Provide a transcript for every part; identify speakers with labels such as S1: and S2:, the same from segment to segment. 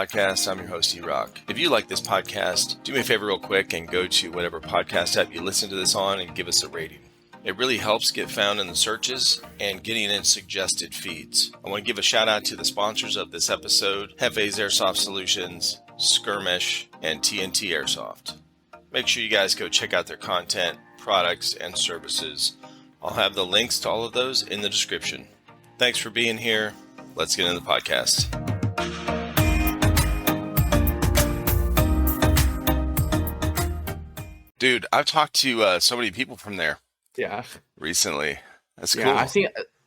S1: Podcast. I'm your host, E-Rock. If you like this podcast, do me a favor real quick and go to whatever podcast app you listen to this on and give us a rating. It really helps get found in the searches and getting in suggested feeds. I want to give a shout out to the sponsors of this episode, Hefe's Airsoft Solutions, Skirmish, and TNT Airsoft. Make sure you guys go check out their content, products, and services. I'll have the links to all of those in the description. Thanks for being here. Let's get into the podcast. Dude, I've talked to so many people from there.
S2: Yeah.
S1: Recently. That's
S2: Yeah,
S1: cool.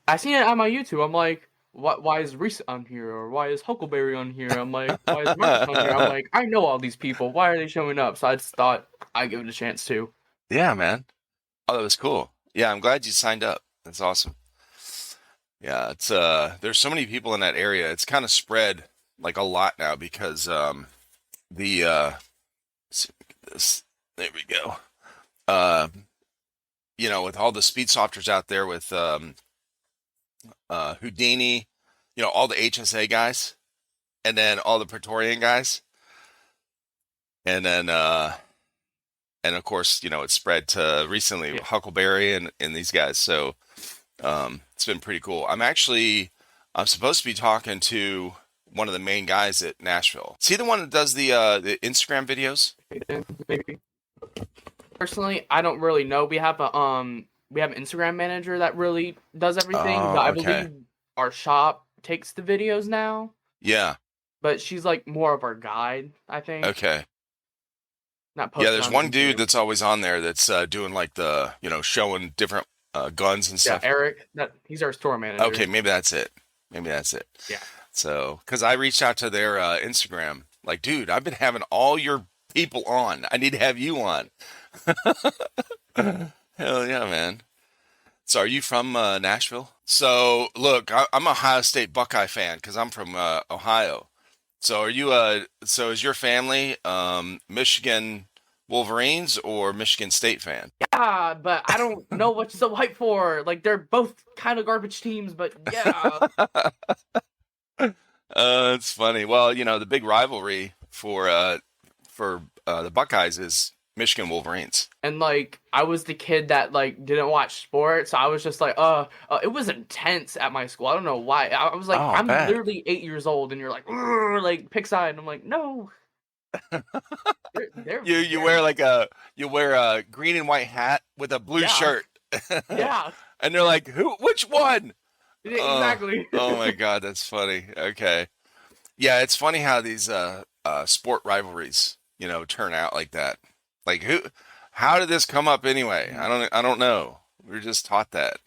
S2: I seen it on my YouTube. I'm like, why is Reese on here? Or why is Huckleberry on here? I'm like, why is Marcus on here? I'm like, I know all these people. Why are they showing up? So I just thought I'd give it a chance too.
S1: Yeah, man. Oh, that was cool. Yeah, I'm glad you signed up. That's awesome. Yeah, it's there's so many people in that area. It's kind of spread like a lot now because let's see, this, there we go. With all the speed softers out there with Houdini, all the HSA guys, and then all the Praetorian guys, and then and of course, it's spread to recently Huckleberry and these guys. So it's been pretty cool. I'm supposed to be talking to one of the main guys at Nashville. Is he the one that does the Instagram videos?
S2: Maybe. Personally, I don't really know. We have an Instagram manager that really does everything, but I believe our shop takes the videos now.
S1: Yeah.
S2: But she's like more of our guide, I think.
S1: Okay.
S2: Not
S1: yeah, there's one dude that's always on there that's doing like the, showing different guns and stuff.
S2: Yeah, Eric. He's our store manager.
S1: Okay, maybe that's it.
S2: Yeah.
S1: So, because I reached out to their Instagram, like, dude, I've been having all your people on. I need to have you on. Hell yeah, man. So, are you from Nashville? So, look, I'm a Ohio State Buckeye fan because I'm from Ohio. So, are you? So, is your family Michigan Wolverines or Michigan State fan?
S2: Yeah, but I don't know what to hype for. Like, they're both kind of garbage teams, but yeah.
S1: It's funny. Well, the big rivalry for the Buckeyes is Michigan Wolverines.
S2: And like, I was the kid that like didn't watch sports, so I was just like, it was intense at my school. I don't know why. I was like, I'm literally 8 years old, and you're like pick side. And I'm like, no.
S1: You wear a green and white hat with a blue shirt.
S2: Yeah.
S1: And they're like, which one?
S2: Exactly.
S1: Oh my God, that's funny. Okay. Yeah, it's funny how these sport rivalries, turn out like that. Like how did this come up anyway? I don't know. We were just taught that.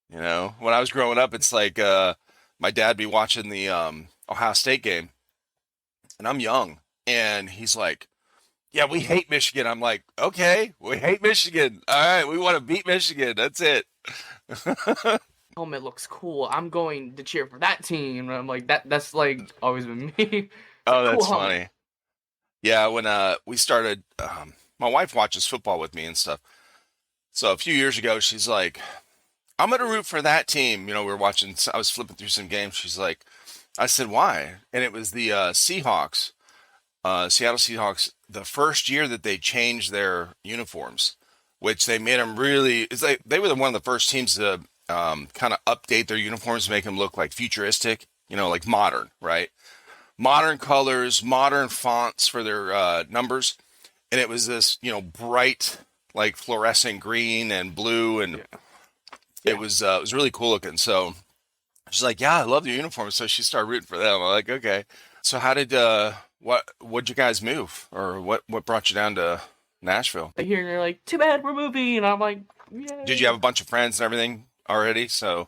S1: When I was growing up, it's like my dad be watching the Ohio State game, and I'm young, and he's like, yeah, we hate Michigan. I'm like, okay, we hate Michigan. All right, we want to beat Michigan. That's it.
S2: Helmet looks cool. I'm going to cheer for that team. And I'm like, that's like always been me.
S1: Oh, that's cool, funny. Yeah, when we started, my wife watches football with me and stuff. So a few years ago, she's like, I'm going to root for that team. We were watching, I was flipping through some games. She's like, I said, why? And it was the Seahawks, Seattle Seahawks, the first year that they changed their uniforms, which they made them really, it's like they were one of the first teams to kind of update their uniforms to make them look like futuristic, like modern, right? Modern colors, modern fonts for their numbers. And it was this, bright, like fluorescent green and blue. And it was really cool looking. So she's like, yeah, I love the uniform. So she started rooting for them. I'm like, okay. So how did, what'd you guys move? Or what brought you down to Nashville?
S2: I hear you're like, too bad we're moving. And I'm like, yeah.
S1: Did you have a bunch of friends and everything already? So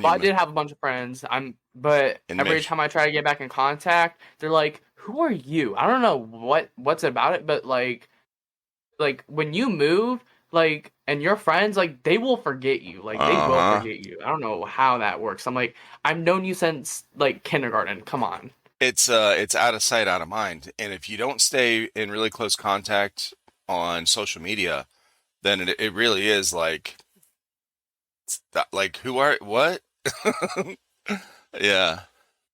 S2: I did have a bunch of friends. But every time I try to get back in contact, they're like, who are you? I don't know what's about it, but like when you move, like, and your friends, like, they will forget you. Like, they will forget you. I don't know how that works. I'm like, I've known you since like kindergarten. Come on.
S1: It's out of sight, out of mind. And if you don't stay in really close contact on social media, then it really is like who are what? Yeah.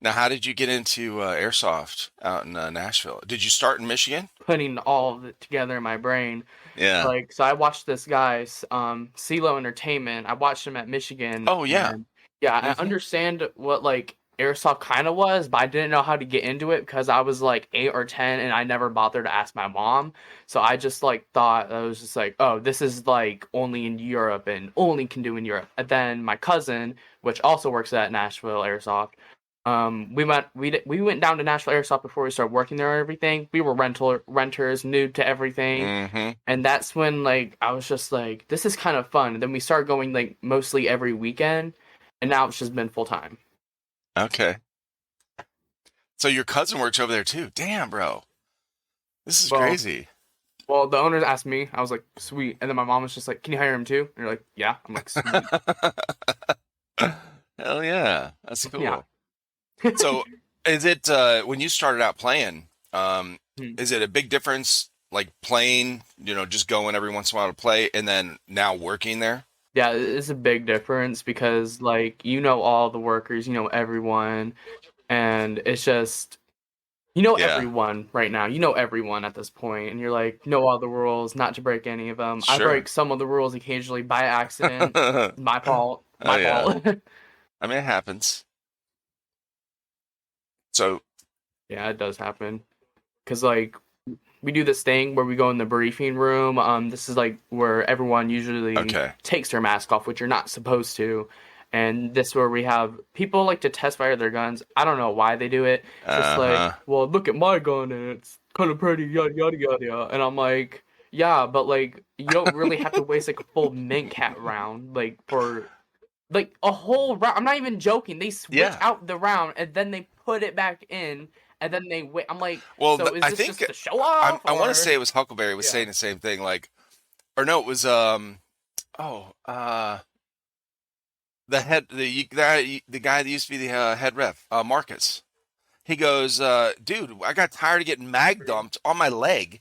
S1: Now, how did you get into airsoft out in Nashville? Did you start in Michigan?
S2: Putting all of it together in my brain.
S1: Yeah.
S2: Like, so I watched this guy, CeeLo Entertainment. I watched him at Michigan,
S1: Oh, yeah.
S2: and yeah, I
S1: Hmm.
S2: understand what like airsoft kind of was, but I didn't know how to get into it because I was like 8 or 10, and I never bothered to ask my mom. So I just like thought I was just like, oh, this is like only in Europe and only can do in Europe. And then my cousin, which also works at Nashville Airsoft, we went down to Nashville Airsoft before we started working there and everything. We were renters, new to everything,
S1: Hmm.
S2: and that's when like I was just like, this is kind of fun. And then we started going like mostly every weekend, and now it's just been full time.
S1: Okay. So your cousin works over there too. Damn, bro. This is
S2: Well,
S1: crazy.
S2: well, the owners asked me. I was like, sweet. And then my mom was just like, can you hire him too? And they're like, yeah. I'm like, sweet.
S1: Hell yeah. That's
S2: Yeah.
S1: cool. So is it when you started out playing, um, is it a big difference like playing, just going every once in a while to play and then now working there?
S2: Yeah, it's a big difference because like all the workers, everyone, and it's just
S1: Yeah.
S2: everyone right now. You know everyone at this point, and you're like, know all the rules, not to break any of them. I
S1: Sure.
S2: break some of the rules occasionally by accident. My fault.
S1: Oh
S2: My
S1: yeah.
S2: fault.
S1: I mean it happens. So
S2: Yeah, it does happen. Cause like we do this thing where we go in the briefing room. This is like where everyone usually
S1: okay.
S2: takes their mask off, which you're not supposed to. And this is where we have people like to test fire their guns. I don't know why they do it. It's just like,
S1: Uh-huh.
S2: well, look at my gun and it's kind of pretty, yada yada yada. And I'm like, yeah, but like you don't really have to waste like a full mint cat round like for like a whole round. I'm not even joking. They switch
S1: Yeah.
S2: out the round and then they put it back in and then they wait. I'm like,
S1: Well,
S2: so is
S1: I
S2: this
S1: think
S2: just to show off
S1: I want to say
S2: or
S1: it was Huckleberry was
S2: yeah?
S1: saying the same thing like or no, it was oh, the guy that used to be the head ref, Marcus. He goes, dude, I got tired of getting mag dumped on my leg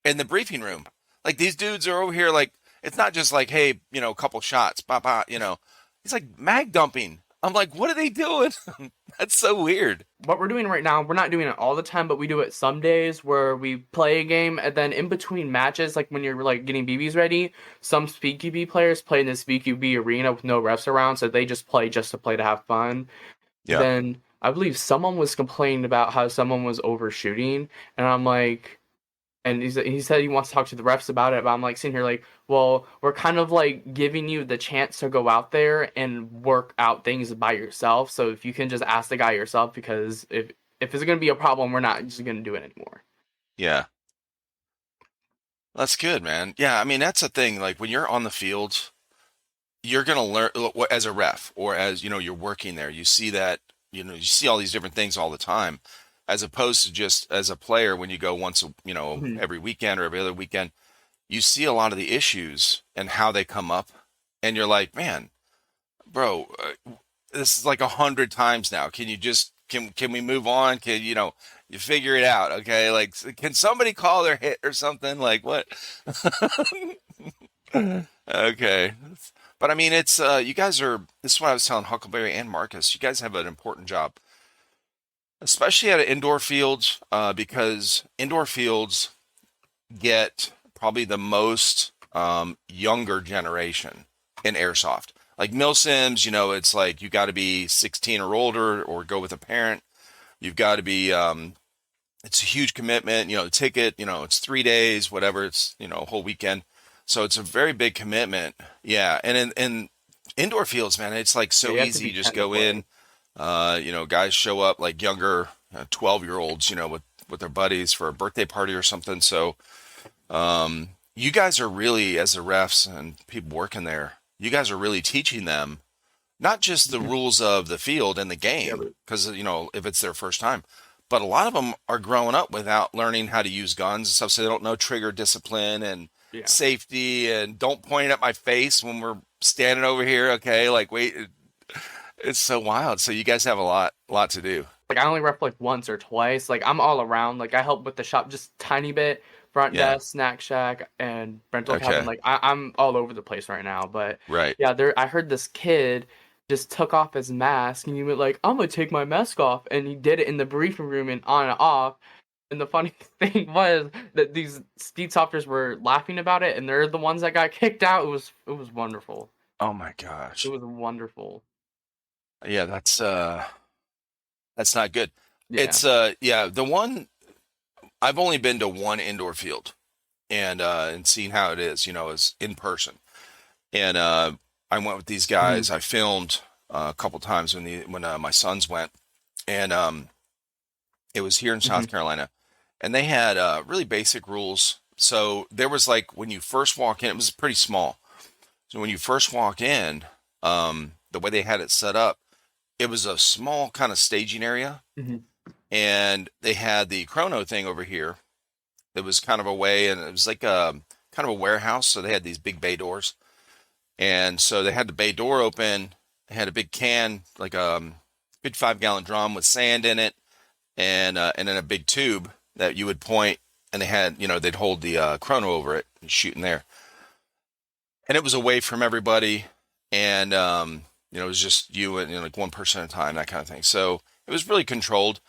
S1: in the briefing room. Like these dudes are over here, like it's not just like, hey, a couple shots, pop. He's like mag dumping. I'm like, what are they doing? That's so weird.
S2: What we're doing right now, we're not doing it all the time, but we do it some days where we play a game and then in between matches, like when you're like getting BBs ready, some SpeedQB players play in the SpeedQB arena with no refs around, so they just play to play to have fun.
S1: Yeah.
S2: Then I believe someone was complaining about how someone was overshooting, and I'm like, and he said he wants to talk to the refs about it, but I'm like sitting here like, well, we're kind of like giving you the chance to go out there and work out things by yourself. So if you can just ask the guy yourself, because if it's gonna be a problem, we're not just gonna do it anymore.
S1: Yeah. That's good, man. Yeah, I mean that's the thing. Like when you're on the field, you're gonna learn as a ref or as you're working there. You see that you see all these different things all the time, as opposed to just as a player when you go once
S2: Mhm.
S1: every weekend or every other weekend. You see a lot of the issues and how they come up, and you're like, man, bro, this is like 100 times now. Can you just can we move on? Can you figure it out? Okay, like can somebody call their hit or something? Like what? Okay. But I mean, it's you guys are. This is what I was telling Huckleberry and Marcus. You guys have an important job, especially at an indoor fields, because indoor fields get probably the most younger generation in airsoft. Like Milsims, it's like you got to be 16 or older, or go with a parent. You've got to be. It's a huge commitment. Ticket. It's 3 days, whatever. It's a whole weekend. So it's a very big commitment. Yeah, and in indoor fields, man, it's like
S2: Yeah,
S1: so
S2: you have to
S1: easy.
S2: be
S1: You just
S2: 10 to
S1: go in.
S2: play.
S1: Guys show up like younger 12-year-olds, with their buddies for a birthday party or something. So you guys are really, as the refs and people working there, you guys are really teaching them not just the
S2: Mhm.
S1: rules of the field and the
S2: Yeah,
S1: game,
S2: but
S1: because if it's their first time, but a lot of them are growing up without learning how to use guns and stuff, so they don't know trigger discipline and
S2: yeah.
S1: safety, and don't point it at my face when we're standing over here. Okay, like wait, it's so wild. So you guys have a lot to do.
S2: Like I only rep like once or twice. Like I'm all around. Like I help with the shop just tiny bit, front
S1: Yeah.
S2: desk, snack shack, and rental cabin.
S1: Okay.
S2: Like I'm all over the place right now. But
S1: Right.
S2: yeah, there. I heard this kid. just took off his mask, and he went like, "I'm gonna take my mask off," and he did it in the briefing room and on and off. And the funny thing was that these speed softers were laughing about it, and they're the ones that got kicked out. It was wonderful.
S1: Oh my
S2: It
S1: gosh.
S2: was wonderful.
S1: Yeah, that's not good.
S2: Yeah.
S1: It's yeah, the one I've only been to one indoor field and seen how it is, is in person. And I went with these
S2: Mhm.
S1: guys. I filmed a couple times when my sons went, and it was here in
S2: Mhm.
S1: South Carolina, and they had really basic rules. So there was like when you first walk in, it was pretty small. So when you first walk in, the way they had it set up, it was a small kind of staging area,
S2: Mhm.
S1: and they had the chrono thing over here. It was kind of a way, and it was like a kind of a warehouse. So they had these big bay doors, and so they had the bay door open. They had a big can, like a big 5 gallon drum with sand in it, and then a big tube that you would point, and they had, they'd hold the chrono over it and shoot in there. And it was away from everybody, and it was just you and like one person at a time, that kind of thing. So it was really controlled.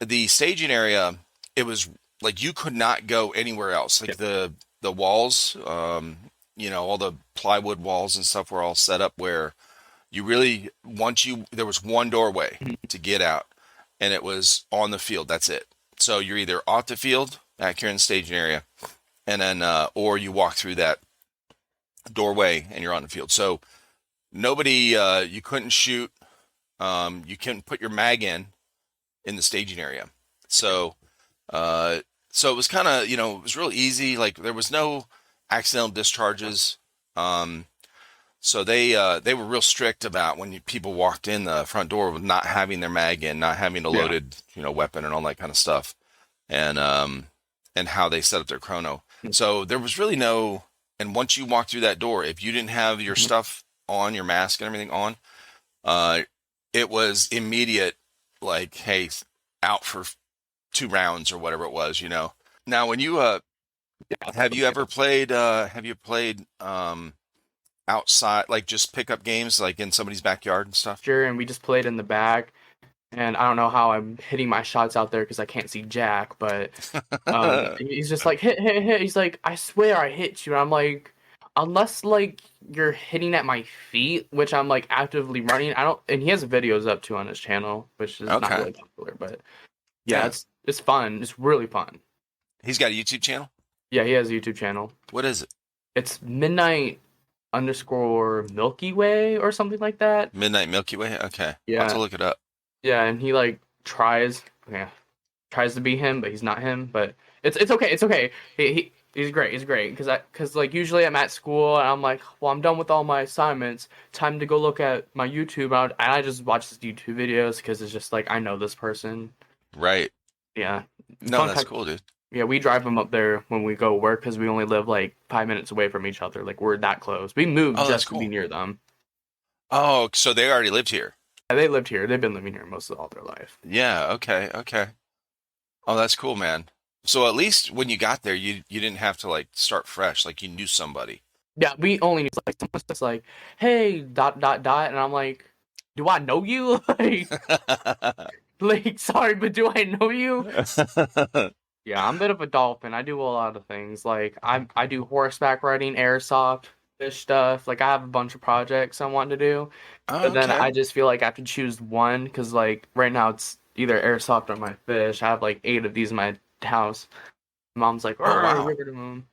S1: The staging area, it was like you could not go anywhere else. Like the walls, all the plywood walls and stuff were all set up where you really there was one doorway to get out, and it was on the field. That's it. So you're either off the field back here in the staging area, and then or you walk through that doorway and you're on the field. So nobody, you couldn't shoot. You couldn't put your mag in the staging area. So, so it was kind of, it was real easy. Like there was no accidental discharges. So they were real strict about when people walked in the front door with not having their mag in, not having a
S2: Yeah.
S1: loaded, weapon and all that kind of stuff, and how they set up their chrono. So there was really no. And once you walked through that door, if you didn't have your
S2: Mhm.
S1: stuff on, your mask and everything on, uh, it was immediate, like, hey, out for 2 rounds or whatever it was. Now, when you have you ever played? Have you played outside, like just pickup games, like in somebody's backyard and stuff?
S2: Sure, and we just played in the back, and I don't know how I'm hitting my shots out there because I can't see jack, but he's just like hit, hit, hit. He's like, I swear I hit you. And I'm like, unless like you're hitting at my feet, which I'm like actively running. I don't. And he has videos up too on his channel, which is not
S1: Okay,
S2: really popular, but yeah,
S1: yeah,
S2: it's fun. It's really fun.
S1: he's got a YouTube channel.
S2: Yeah, he has a YouTube channel.
S1: What is it?
S2: It's midnight underscore Milky Way or something like that.
S1: Midnight Milky Way. Okay, I'll have to
S2: Yeah,
S1: look it up.
S2: yeah, and he like tries to be him, but he's not him. But it's okay. It's okay. He's great. He's great because like usually I'm at school and I'm like, well, I'm done with all my assignments. Time to go look at my YouTube. And I just watch his YouTube videos because it's just like I know this person.
S1: Right.
S2: Yeah,
S1: No,
S2: fun
S1: that's
S2: time.
S1: cool, dude.
S2: Yeah, we drive him up there when we go work because we only live like 5 minutes away from each other. Like we're that close. We moved
S1: Oh, that's
S2: just to be
S1: cool.
S2: near them.
S1: Oh, so they already lived here.
S2: Yeah, they lived here. They've been living here most of all their life.
S1: Yeah. Okay. Okay. Oh, that's cool, man. So at least when you got there, you didn't have to like start fresh. Like you knew somebody.
S2: Yeah, we only need like someone that's like, hey, dot dot dot, and I'm like, do I know you? Like, sorry, but do I know you? Yeah, I'm a bit of a dolphin. I do a lot of things. Like, I do horseback riding, airsoft, fish stuff. Like, I have a bunch of projects I want to do,
S1: Oh,
S2: but then
S1: okay.
S2: I just feel like I have to choose one because, like, right now it's either airsoft or my fish. I have like 8 of these in my house. Mom's like,
S1: Oh,
S2: "Arr,
S1: wow.
S2: river to moon."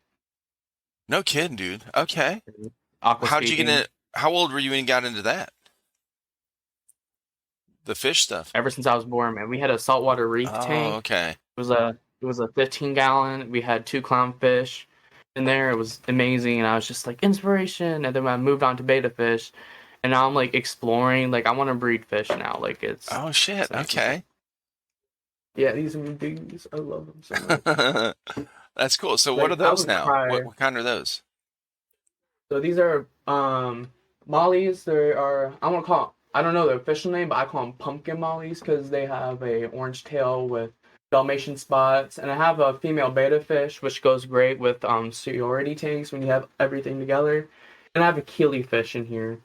S1: No kidding, dude. Okay. How did you get
S2: Aquascaping.
S1: in? How old were you when you got into that? The fish stuff.
S2: Ever since I was born, man, we had a saltwater reef
S1: Oh,
S2: tank.
S1: okay.
S2: It was a 15 gallon. We had 2 clownfish in there. It was amazing, and I was just like inspiration. And then I moved on to beta fish, and now I'm like exploring. Like I want to breed fish now. Like
S1: Oh
S2: it's
S1: shit.
S2: nice and fun.
S1: Okay.
S2: Yeah, these are things. I love them so much.
S1: That's cool. So what are
S2: Like I
S1: those
S2: would
S1: now? What
S2: cry.
S1: what kind are those?
S2: So these are mollies. There are I want to call. I don't know their official name, but I call them pumpkin mollies because they have a orange tail with Dalmatian spots, and I have a female beta fish, which goes great with seniority tanks when you have everything together. And I have a keely fish in here.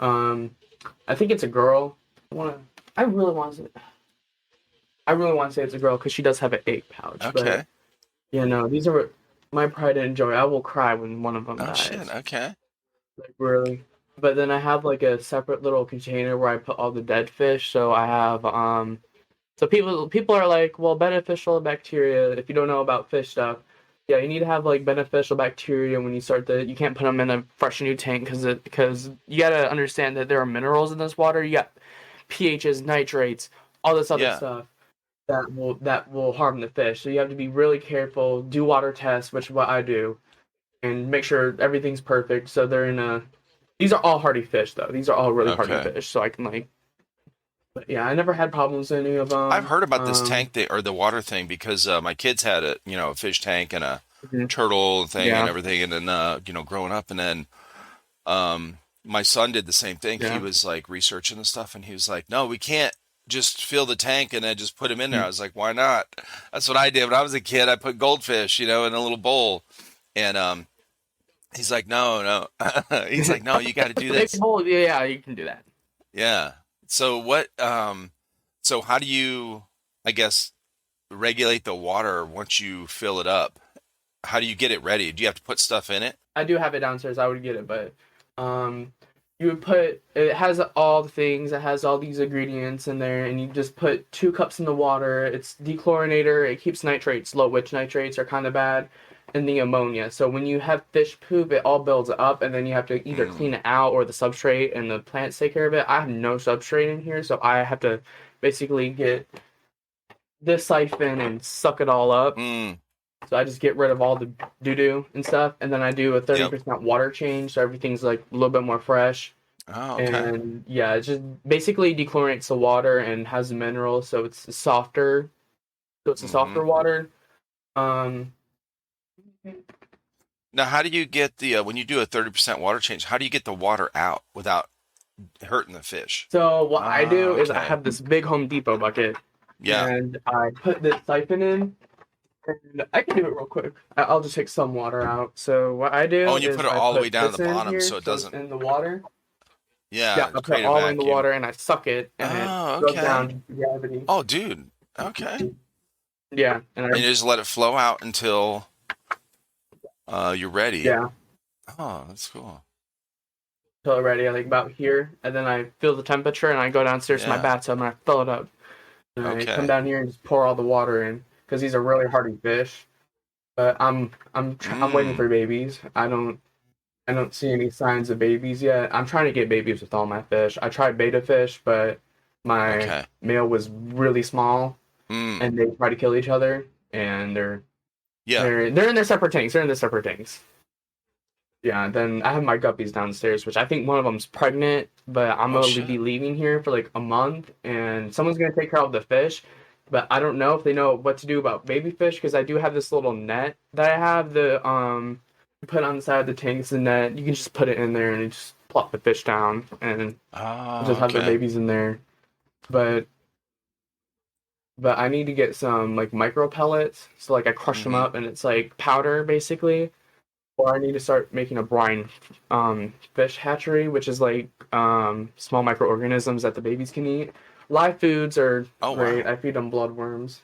S2: Um, I think it's a girl. I really want to. I really want to say it's a girl because she does have an egg pouch. But
S1: Okay.
S2: yeah, no, these are my pride and joy. I will cry when one of them
S1: Oh shit.
S2: dies.
S1: Okay.
S2: Like really. But then I have like a separate little container where I put all the dead fish. So I have So people are like, well, beneficial bacteria. If you don't know about fish stuff, yeah, you need to have like beneficial bacteria when you start you can't put them in a fresh new tank because you gotta understand that there are minerals in this water. You got pHs, nitrates, all this other
S1: Yeah.
S2: stuff that will harm the fish. So you have to be really careful. Do water tests, which is what I do, and make sure everything's perfect. So they're in a. These are all hardy fish though. These are all really hardy
S1: Okay.
S2: fish. So I can like. But yeah, I never had problems with any of
S1: I've
S2: them.
S1: heard about this tank thing or the water thing because my kids had a fish tank and a turtle thing and
S2: Yeah,
S1: everything, and then growing up, and then my son did the same thing. He
S2: yeah.
S1: was like researching the stuff, and he was like, "No, we can't just fill the tank and then just put him in there." I was like, "Why not?" That's what I did when I was a kid. I put goldfish, in a little bowl, and he's like, "No, no." He's like, "No, you got to do
S2: Big
S1: this."
S2: bowl, yeah, you can do that.
S1: Yeah. So what? So how do you, I guess, regulate the water once you fill it up? How do you get it ready? Do you have to put stuff in it?
S2: I do have it downstairs. I would get it, but um, you would put it has all the things. It has all these ingredients in there, and you just put 2 cups in the water. It's dechlorinator. It keeps nitrates low, which nitrates are kind of bad, and the ammonia. So when you have fish poop, it all builds up, and then you have to either
S1: Mm.
S2: clean it out or the substrate and the plants take care of it. I have no substrate in here, so I have to basically get this siphon and suck it all up.
S1: Mm.
S2: So I just get rid of all the doo doo and stuff, and then I do a
S1: Yep.
S2: 30% water change, so everything's like a little bit more fresh.
S1: Oh, okay.
S2: And yeah, it just basically dechlorinates the water and has minerals, so it's softer. So it's a
S1: Hmm.
S2: softer water. Um,
S1: Now, how do you get the when you do a 30% water change? How do you get the water out without hurting the fish?
S2: so what I
S1: Ah,
S2: do is I
S1: okay.
S2: have this big Home Depot bucket,
S1: Yeah.
S2: and I put this siphon in, and I can do it real quick. I'll just take some water out. So what I
S1: Oh,
S2: do
S1: and you put
S2: is
S1: it
S2: I
S1: all the way
S2: put
S1: down to
S2: this
S1: the
S2: in
S1: bottom
S2: here,
S1: so it
S2: so it's
S1: doesn't.
S2: in the water. Yeah,
S1: Yeah,
S2: I put it
S1: create a
S2: all in the
S1: vacuum.
S2: water and I suck it, and it
S1: Oh,
S2: goes
S1: okay.
S2: down to gravity.
S1: Oh, dude. Okay.
S2: Yeah, and
S1: And you just let it flow out until you're ready.
S2: yeah,
S1: Oh, that's cool.
S2: fill it ready like about here, and then I feel the temperature, and I go downstairs to my
S1: Yeah.
S2: bathtub and I fill it up, and I come
S1: Okay.
S2: down here and just pour all the water in because these are really hardy fish. But I'm waiting
S1: Mm.
S2: for babies. I don't see any signs of babies yet. I'm trying to get babies with all my fish. I tried beta fish, but my
S1: Okay.
S2: male was really small,
S1: Mm.
S2: and they try to kill each other, and
S1: Yeah.
S2: they're in their separate tanks. They're in their separate tanks. Yeah, then I have my guppies downstairs, which I think one of them's pregnant, but I'm
S1: Oh
S2: gonna
S1: shit.
S2: be leaving here for like a month, and someone's gonna take care of the fish. But I don't know if they know what to do about baby fish because I do have this little net that I have the put on the side of the tank. It's a net. You can just put it in there and just plop the fish down and
S1: Oh,
S2: just have their
S1: okay.
S2: babies in there. But I need to get some like micro pellets. So like I crush them
S1: Mm-hmm.
S2: up and it's like powder basically. Or I need to start making a brine fish hatchery, which is like small microorganisms that the babies can eat. Live foods are
S1: Oh
S2: great.
S1: wow.
S2: I feed them bloodworms.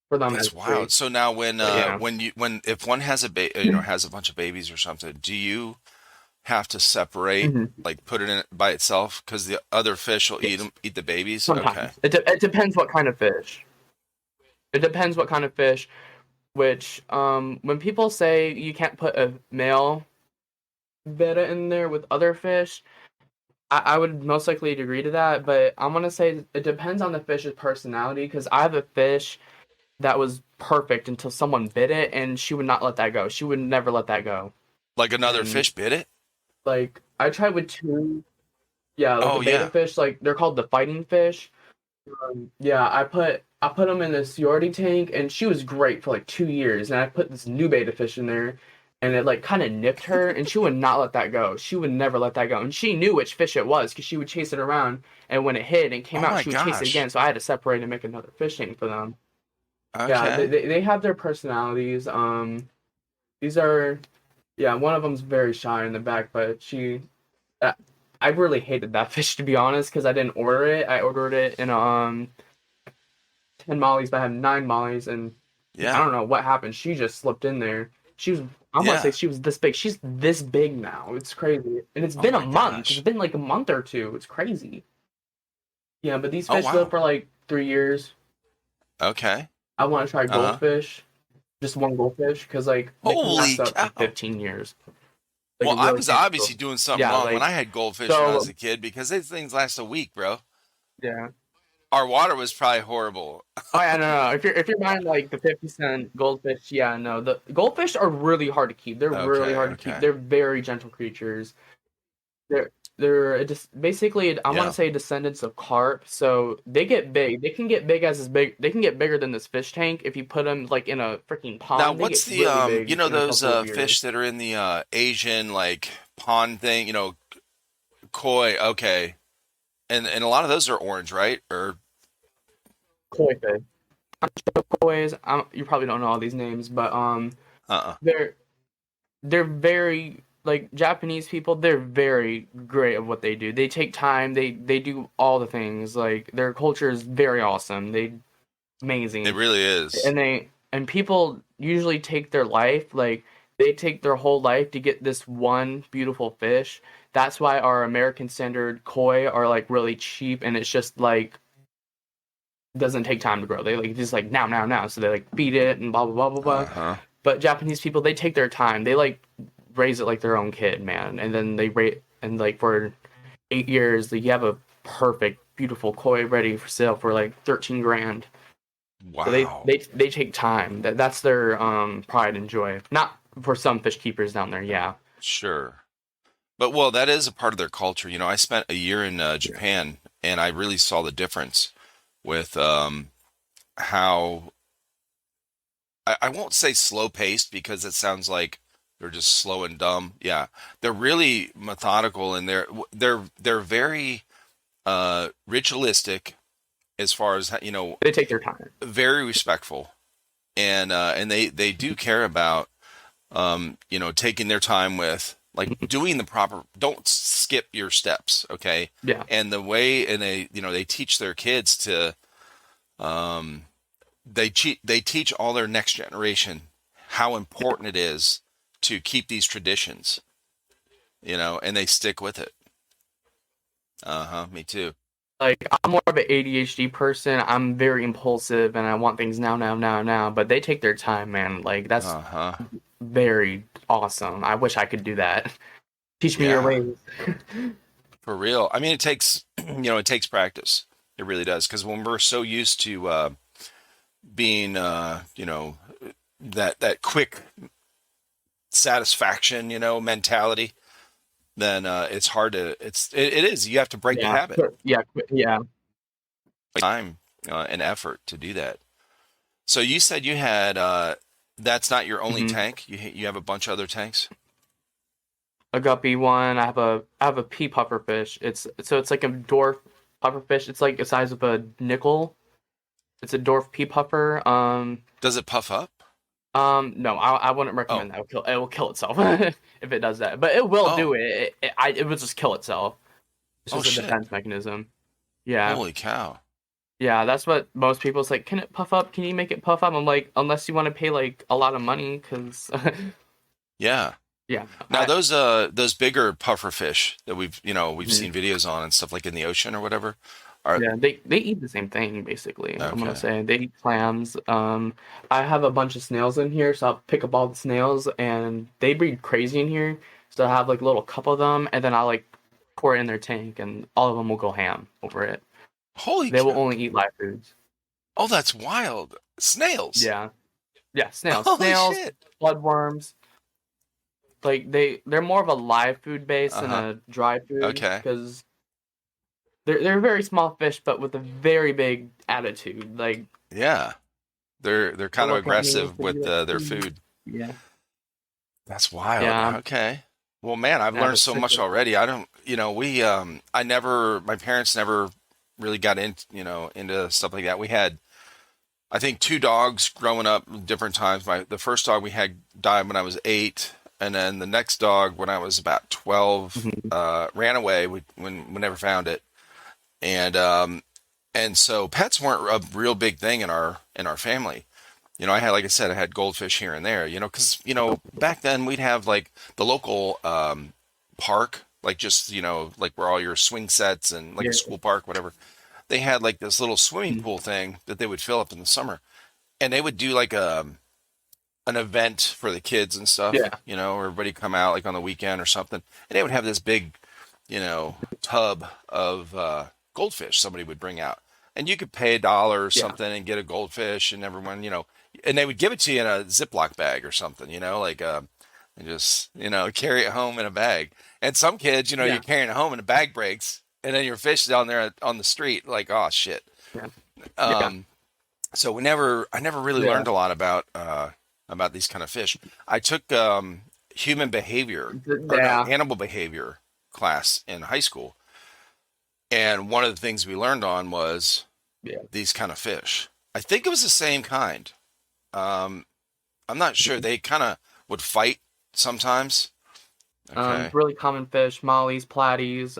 S2: For them,
S1: That's
S2: it's
S1: wild.
S2: free.
S1: So now
S2: But yeah.
S1: when if one has has a bunch of babies or something, do you have to separate,
S2: Mhm.
S1: like put it in by itself because the other fish will
S2: Yes.
S1: eat the babies? Okay.
S2: Sometimes it depends what kind of fish. It depends what kind of fish. Which when people say you can't put a male betta in there with other fish, I would most likely agree to that. But I'm gonna say it depends on the fish's personality because I have a fish that was perfect until someone bit it, and she would not let that go. She would never let that go.
S1: Like another
S2: And
S1: fish bit it?
S2: like I tried with two, yeah, like a
S1: Oh
S2: beta
S1: yeah.
S2: fish, like they're called the fighting fish. Yeah, I put them in the Yordi tank, and she was great for like 2 years. And I put this new beta fish in there, and it like kind of nipped her, and she would not let that go. She would never let that go, and she knew which fish it was because she would chase it around, and when it hit and came
S1: Oh
S2: out,
S1: my
S2: she would chase it
S1: gosh.
S2: again. So I had to separate and make another fish tank for them. Yeah,
S1: Okay.
S2: they have their personalities. These are, yeah, one of them's very shy in the back, but uh, I really hated that fish, to be honest, because I didn't order it. I ordered it in 10 mollies, but I had 9 mollies, and I
S1: Yeah.
S2: don't know what happened. She just slipped in there. She was, I want to say
S1: Yeah.
S2: she was this big. She's this big now. It's crazy. And it's
S1: Oh
S2: been a
S1: my
S2: month. It's
S1: gosh.
S2: been like a month or two. It's crazy. Yeah, but these
S1: Oh
S2: fish live
S1: wow.
S2: for like 3 years.
S1: Okay.
S2: I want to try
S1: Uh-huh.
S2: goldfish, just one goldfish, because like they can
S1: Holy
S2: last up to
S1: cow.
S2: 15 years. Like
S1: Well,
S2: it
S1: I
S2: really
S1: was
S2: can.
S1: obviously doing something
S2: Yeah,
S1: wrong when
S2: like
S1: I had goldfish when I was
S2: so.
S1: a kid because these things last a week, bro.
S2: Yeah.
S1: Our water was probably horrible.
S2: Oh yeah, no. If you're buying like the 50-cent goldfish, yeah, no. The goldfish are really hard to keep. They're really
S1: Okay,
S2: hard to keep.
S1: okay.
S2: They're very gentle creatures. They're just basically I want to
S1: Yeah.
S2: say descendants of carp. So they get big. They can get big as big. They can get bigger than this fish tank if you put them like in a freaking
S1: Now,
S2: pond. They
S1: what's
S2: get
S1: the
S2: really
S1: you
S2: big
S1: know
S2: in a
S1: those
S2: couple of
S1: fish
S2: years.
S1: that are in the Asian like pond thing, koi, okay. And a lot of those are orange, right? Or
S2: Koi fish. Kois. You probably don't know all these names, but
S1: uh-uh.
S2: they're they're very like Japanese people. They're very great at what they do. They take time. They do all the things. Like their culture is very awesome. They
S1: It
S2: amazing,
S1: really is.
S2: and people usually take their life like they take their whole life to get this one beautiful fish. That's why our American standard koi are like really cheap, and it's just like doesn't take time to grow. They like just like now now now. So they like feed it and blah blah blah blah blah.
S1: Uh-huh.
S2: But Japanese people, they take their time. They like raise it like their own kid, man. And then they rate and like for 8 years, like, you have a perfect, beautiful koi ready for sale for like 13 grand. So they
S1: Wow.
S2: they they take time. That's their pride and joy. Not for some fish keepers down there, yeah.
S1: Sure. But well, that is a part of their culture. I spent a year in
S2: Yeah.
S1: Japan and I really saw the difference with how I won't say slow paced because it sounds like they're just slow and dumb. Yeah, they're really methodical and they're very ritualistic as far as
S2: They take their time.
S1: very respectful and they do care about taking their time with like doing the proper. Don't skip your steps, okay?
S2: Yeah.
S1: And the way and they teach their kids to um they teach all their next generation how important it is to keep these traditions, and they stick with it. Uh-huh, me too.
S2: Like I'm more of an ADHD person. I'm very impulsive and I want things now, now, now, now. But they take their time, man. Like that's
S1: Uh-huh.
S2: very awesome. I wish I could do that. Teach me your
S1: Yeah,
S2: ways.
S1: for real. I mean, it takes, it takes practice. It really does. Because when we're so used to being, that quick satisfaction, mentality, then it's hard to. It is. You have to break the
S2: Yeah,
S1: habit.
S2: yeah, yeah.
S1: Time and effort to do that. So you said you had. That's not your only
S2: hmm
S1: tank. You have a bunch of other tanks.
S2: A guppy one. I have a pea pufferfish. It's like a dwarf pufferfish. It's like the size of a nickel. It's a dwarf pea puffer.
S1: Does it puff up?
S2: No, I wouldn't
S1: Oh,
S2: recommend that. It will kill itself if it does that. But it will do
S1: oh,
S2: it. It will just kill itself. It's
S1: oh
S2: just a
S1: shit!
S2: defense mechanism. Yeah.
S1: Holy cow!
S2: Yeah, that's what most people's like. Can it puff up? Can you make it puff up? I'm like, unless you want to pay like a lot of money, because
S1: Yeah.
S2: yeah,
S1: Now those bigger puffer fish that we've
S2: mhm.
S1: seen videos on and stuff like in the ocean or whatever are
S2: Yeah, they eat the same thing basically. I'm gonna
S1: okay.
S2: say they eat clams. I have a bunch of snails in here, so I'll pick up all the snails, and they breed crazy in here. So I have like a little cup of them, and then I'll like pour it in their tank, and all of them will go ham over it.
S1: Holy
S2: They will
S1: cow!
S2: only eat live foods.
S1: Oh, that's wild. Snails.
S2: Yeah, yeah, snails,
S1: Holy
S2: snails,
S1: shit.
S2: bloodworms. Like they're more of a live food base than
S1: Uh-huh.
S2: a dry food
S1: Okay.
S2: because they're very small fish, but with a very big attitude. Like
S1: Yeah. They're
S2: they
S1: kind of
S2: look at me
S1: aggressive
S2: to be
S1: with
S2: like,
S1: their
S2: "Mm."
S1: food.
S2: Yeah,
S1: That's wild.
S2: yeah.
S1: Okay. Well, man, I've
S2: I have
S1: learned
S2: a
S1: so
S2: sister.
S1: much already. I don't, we I never my parents never really got into stuff like that. We had I think two dogs growing up different times. The first dog we had died when I was 8. and then the next dog, when I was about 12,
S2: Mhm.
S1: ran away. We never found it, and so pets weren't a real big thing in our family. I had, like I said, I had goldfish here and there. Because back then we'd have like the local park, like just like where all your swing sets and like a
S2: Yeah.
S1: school park, whatever. They had like this little swimming
S2: Mhm.
S1: pool thing that they would fill up in the summer, and they would do like an event for the kids and stuff.
S2: Yeah.
S1: Where everybody come out like on the weekend or something, and they would have this big, tub of goldfish somebody would bring out, and you could pay $1 or
S2: Yeah.
S1: something and get a goldfish, and everyone, and they would give it to you in a Ziploc bag or something, like and just carry it home in a bag. And some kids, you're
S2: Yeah.
S1: carrying it home and the bag breaks, and then your fish is down there on the street, like, oh shit.
S2: Yeah. Yeah.
S1: Um, so I never really
S2: Yeah.
S1: learned a lot about these kind of fish. I took human behavior, or no,
S2: Yeah.
S1: animal behavior class in high school, and one of the things we learned on was
S2: Yeah.
S1: these kind of fish. I think it was the same kind. Um, I'm not sure. They kind of would fight sometimes. Okay.
S2: Really common fish, mollies, platies.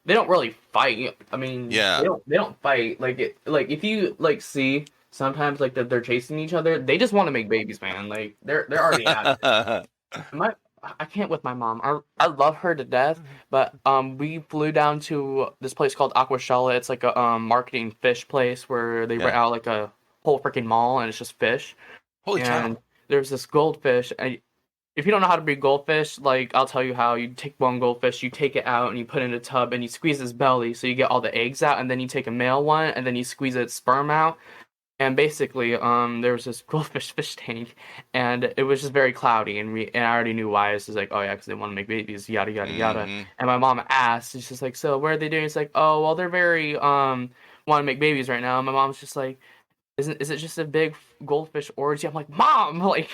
S2: They don't really fight. I mean,
S1: Yeah.
S2: they don't fight. Like if you like see sometimes like that they're chasing each other, they just want to make babies, man. Like they're already at it. My I can't with my mom. I love her to death, but we flew down to this place called Aquashella. It's like a marketing fish place where they rent
S1: Yeah.
S2: out like a whole freaking mall and it's just fish.
S1: Holy cow.
S2: And there's this goldfish, and if you don't know how to breed goldfish, like I'll tell you how. You take one goldfish, you take it out, and you put it in a tub, and you squeeze its belly, so you get all the eggs out, and then you take a male one, and then you squeeze its sperm out. And basically, there was this goldfish fish tank, and it was just very cloudy, and I already knew why. It's just like, oh yeah, because they want to make babies, yada yada yada.
S1: Hmm.
S2: And my mom asked, she's just like, so what are they doing? It's like, oh well, they're very want to make babies right now. And my mom's just like, is it just a big goldfish orgy? I'm like, mom, like.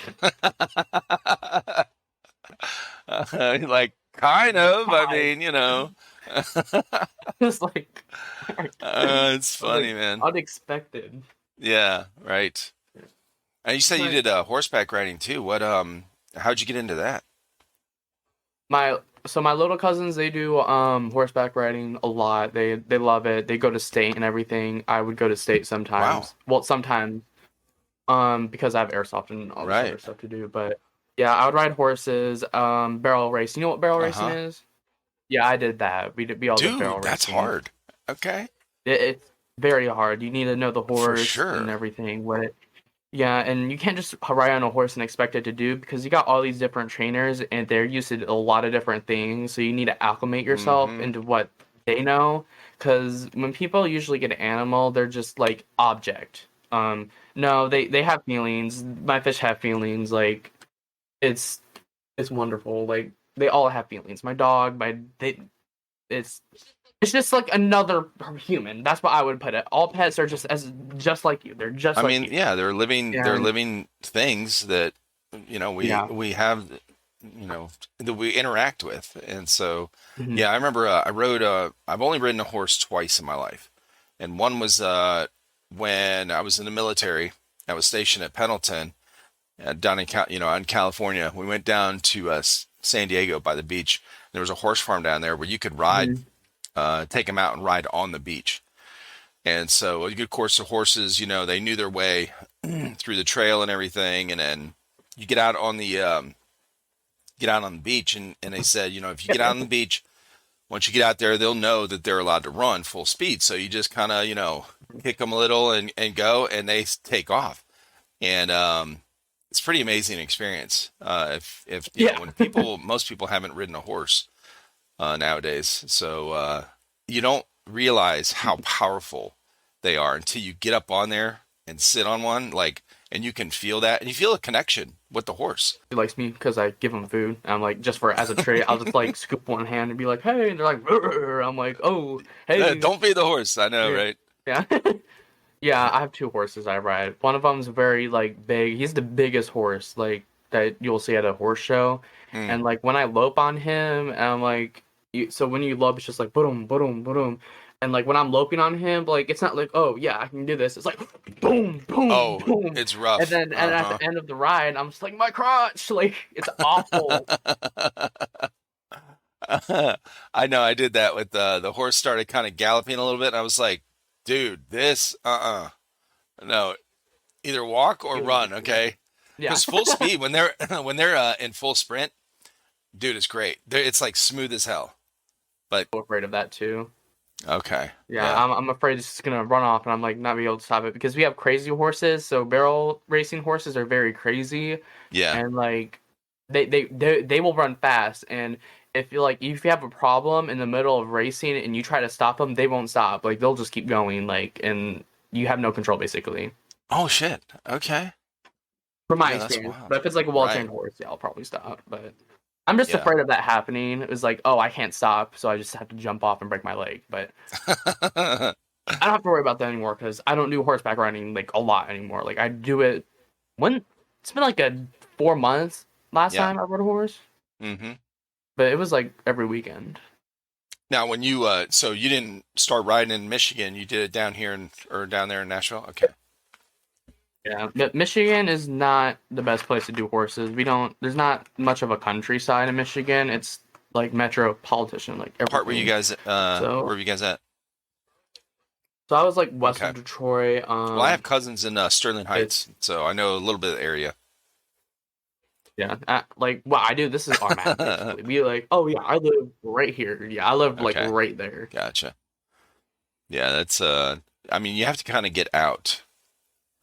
S1: Like, kind of. I
S2: Hi.
S1: mean,
S2: It's like
S1: it's funny,
S2: like
S1: man.
S2: unexpected.
S1: Yeah, right. And you said you
S2: My
S1: did horseback riding too. How'd you get into that?
S2: my little cousins, they do horseback riding a lot. They love it. They go to state and everything. I would go to state
S1: Wow.
S2: sometimes. Well, sometimes because I have airsoft and all this
S1: Right.
S2: other stuff to do. But yeah, I would ride horses. Barrel race. You know what barrel racing
S1: Uh-huh.
S2: is? Yeah, I did that. We all did barrel
S1: Dude, that's
S2: racing.
S1: hard. Okay.
S2: It's very hard. You need to know the
S1: For
S2: horse and
S1: sure.
S2: everything. Yeah, and you can't just ride on a horse and expect it to do because you got all these different trainers and they're used to a lot of different things. So you need to acclimate yourself
S1: Hmm.
S2: into what they know. Because when people usually get an animal, they're just like object. No, they have feelings. My fish have feelings. Like it's it's wonderful. Like they all have feelings. My dog, it's it's just like another human. That's what I would put it. All pets are just like you. They're just
S1: I
S2: like
S1: mean,
S2: you.
S1: yeah, they're
S2: And
S1: living things that we
S2: yeah.
S1: we have that we interact with. And so
S2: Mhm.
S1: yeah, I remember I've only ridden a horse twice in my life. And one was when I was in the military. I was stationed at Pendleton down in California. We went down to San Diego by the beach. There was a horse farm down there where you could ride,
S2: Mhm.
S1: take them out and ride on the beach. And so a good course of horses, they knew their way through the trail and everything. And then you get out on the beach, and they said, if you get out on the beach, once you get out there, they'll know that they're allowed to run full speed. So you just kind of, kick them a little and go, and they take off. And it's a pretty amazing experience. If
S2: Yeah.
S1: when most people haven't ridden a horse nowadays, so you don't realize how powerful they are until you get up on there and sit on one, like, and you can feel that, and you feel a connection with the horse.
S2: He likes me because I give him food. I'm like, just for as a treat, I'll just like scoop one hand and be like, hey, and they're like, "Rrr." I'm like, oh, hey,
S1: Don't be the horse. I know,
S2: yeah,
S1: right?
S2: yeah. Yeah, I have two horses I ride. One of them's very like big. He's the biggest horse like that you'll see at a horse show.
S1: Hmm.
S2: And like when I lope on him, and I'm like, so when you lope, it's just like boom, boom, boom. And like when I'm loping on him, like it's not like, oh yeah, I can do this. It's like boom, boom,
S1: Oh,
S2: boom.
S1: it's
S2: And
S1: rough.
S2: then and at the end of the ride, I'm just like my crotch. Like it's awful.
S1: I know I did that with the horse started kind of galloping a little bit, and I was like, dude, this no, either walk or run, okay?
S2: Yeah.
S1: Because full speed when they're when they're in full sprint, dude, it's great. It's like smooth as hell. But
S2: I'm afraid of that too.
S1: okay,
S2: Yeah,
S1: yeah,
S2: I'm afraid it's just gonna run off and I'm like not be able to stop it because we have crazy horses. So barrel racing horses are very crazy
S1: yeah.
S2: and like they will run fast and if you have a problem in the middle of racing and you try to stop them, they won't stop. Like they'll just keep going like and you have no control basically.
S1: Oh shit. Okay.
S2: From my
S1: Yeah, that's
S2: experience.
S1: wild.
S2: But if it's like a
S1: Right.
S2: well-trained horse, yeah, I'll probably stop. But I'm just
S1: Yeah.
S2: afraid of that happening. It was like, oh, I can't stop, so I just have to jump off and break my leg. But I don't have to worry about that anymore because I don't do horseback riding like a lot anymore. Like I do it when it's been like 4 months last
S1: Yeah.
S2: time I rode a horse,
S1: hmm
S2: but it was like every weekend.
S1: Now, when you so you didn't start riding in Michigan, you did it down here or down there in Nashville. Okay.
S2: Yeah, but Michigan is not the best place to do horses. There's not much of a countryside in Michigan. It's like metropolitan, like
S1: Part where you
S2: everything.
S1: guys
S2: So,
S1: where were you guys at?
S2: so I was like west
S1: Okay.
S2: of Detroit.
S1: Well, I have cousins in Sterling
S2: It's
S1: Heights, so I know a little bit of the area.
S2: yeah, like what I do. This is our map basically. Be like, oh yeah, I live right here. Yeah, I live like
S1: Okay.
S2: right there.
S1: Gotcha. Yeah, that's I mean, you have to kind of get out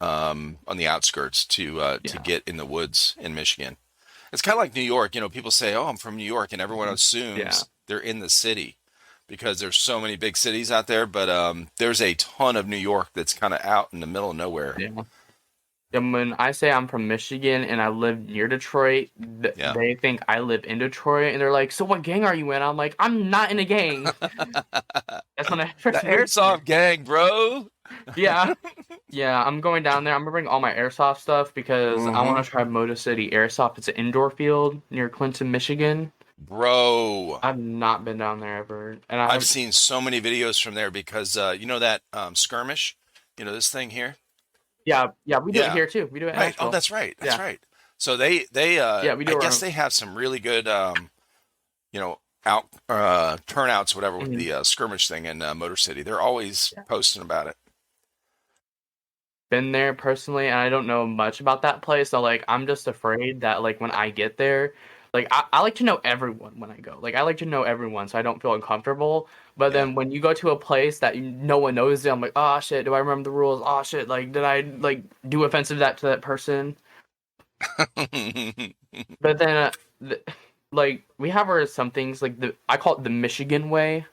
S1: on the outskirts to
S2: Yeah.
S1: get in the woods in Michigan. It's kind of like New York. You know, people say, "Oh, I'm from New York," and everyone
S2: Yeah.
S1: assumes they're in the city because there's so many big cities out there. But there's a ton of New York that's kind of out in the middle of nowhere.
S2: Yeah. And when I say I'm from Michigan and I live near Detroit,
S1: Yeah.
S2: they think I live in Detroit, and they're like, "So what gang are you in?" I'm like, "I'm not in a gang." That's when I
S1: The
S2: first moved
S1: airsoft gang, bro.
S2: here. Yeah, yeah. I'm going down there. I'm gonna bring all my airsoft stuff because I want to try Motor City Airsoft. It's an indoor field near Clinton, Michigan.
S1: Bro,
S2: I've not been down there ever, and
S1: I've seen so many videos from there because you know that skirmish, you know this thing here.
S2: yeah, we do it
S1: Yeah,
S2: here too. We do it in
S1: right. Oh,
S2: Nashville.
S1: that's right. That's
S2: Yeah,
S1: right. So
S2: yeah, we do
S1: I
S2: our
S1: guess
S2: own.
S1: they have some really good you know, out turnouts, whatever, with
S2: Mhm.
S1: the skirmish thing in Motor City. They're always
S2: Yeah.
S1: posting about it.
S2: Been there personally, and I don't know much about that place. So like, I'm just afraid that like when I get there, like I like to know everyone when I go. Like I like to know everyone, so I don't feel uncomfortable. But
S1: Yeah.
S2: then when you go to a place that no one knows it, I'm like, oh shit, do I remember the rules? Oh shit, like did I like do offensive that to that person? But then, like we have some things like I call it the Michigan way,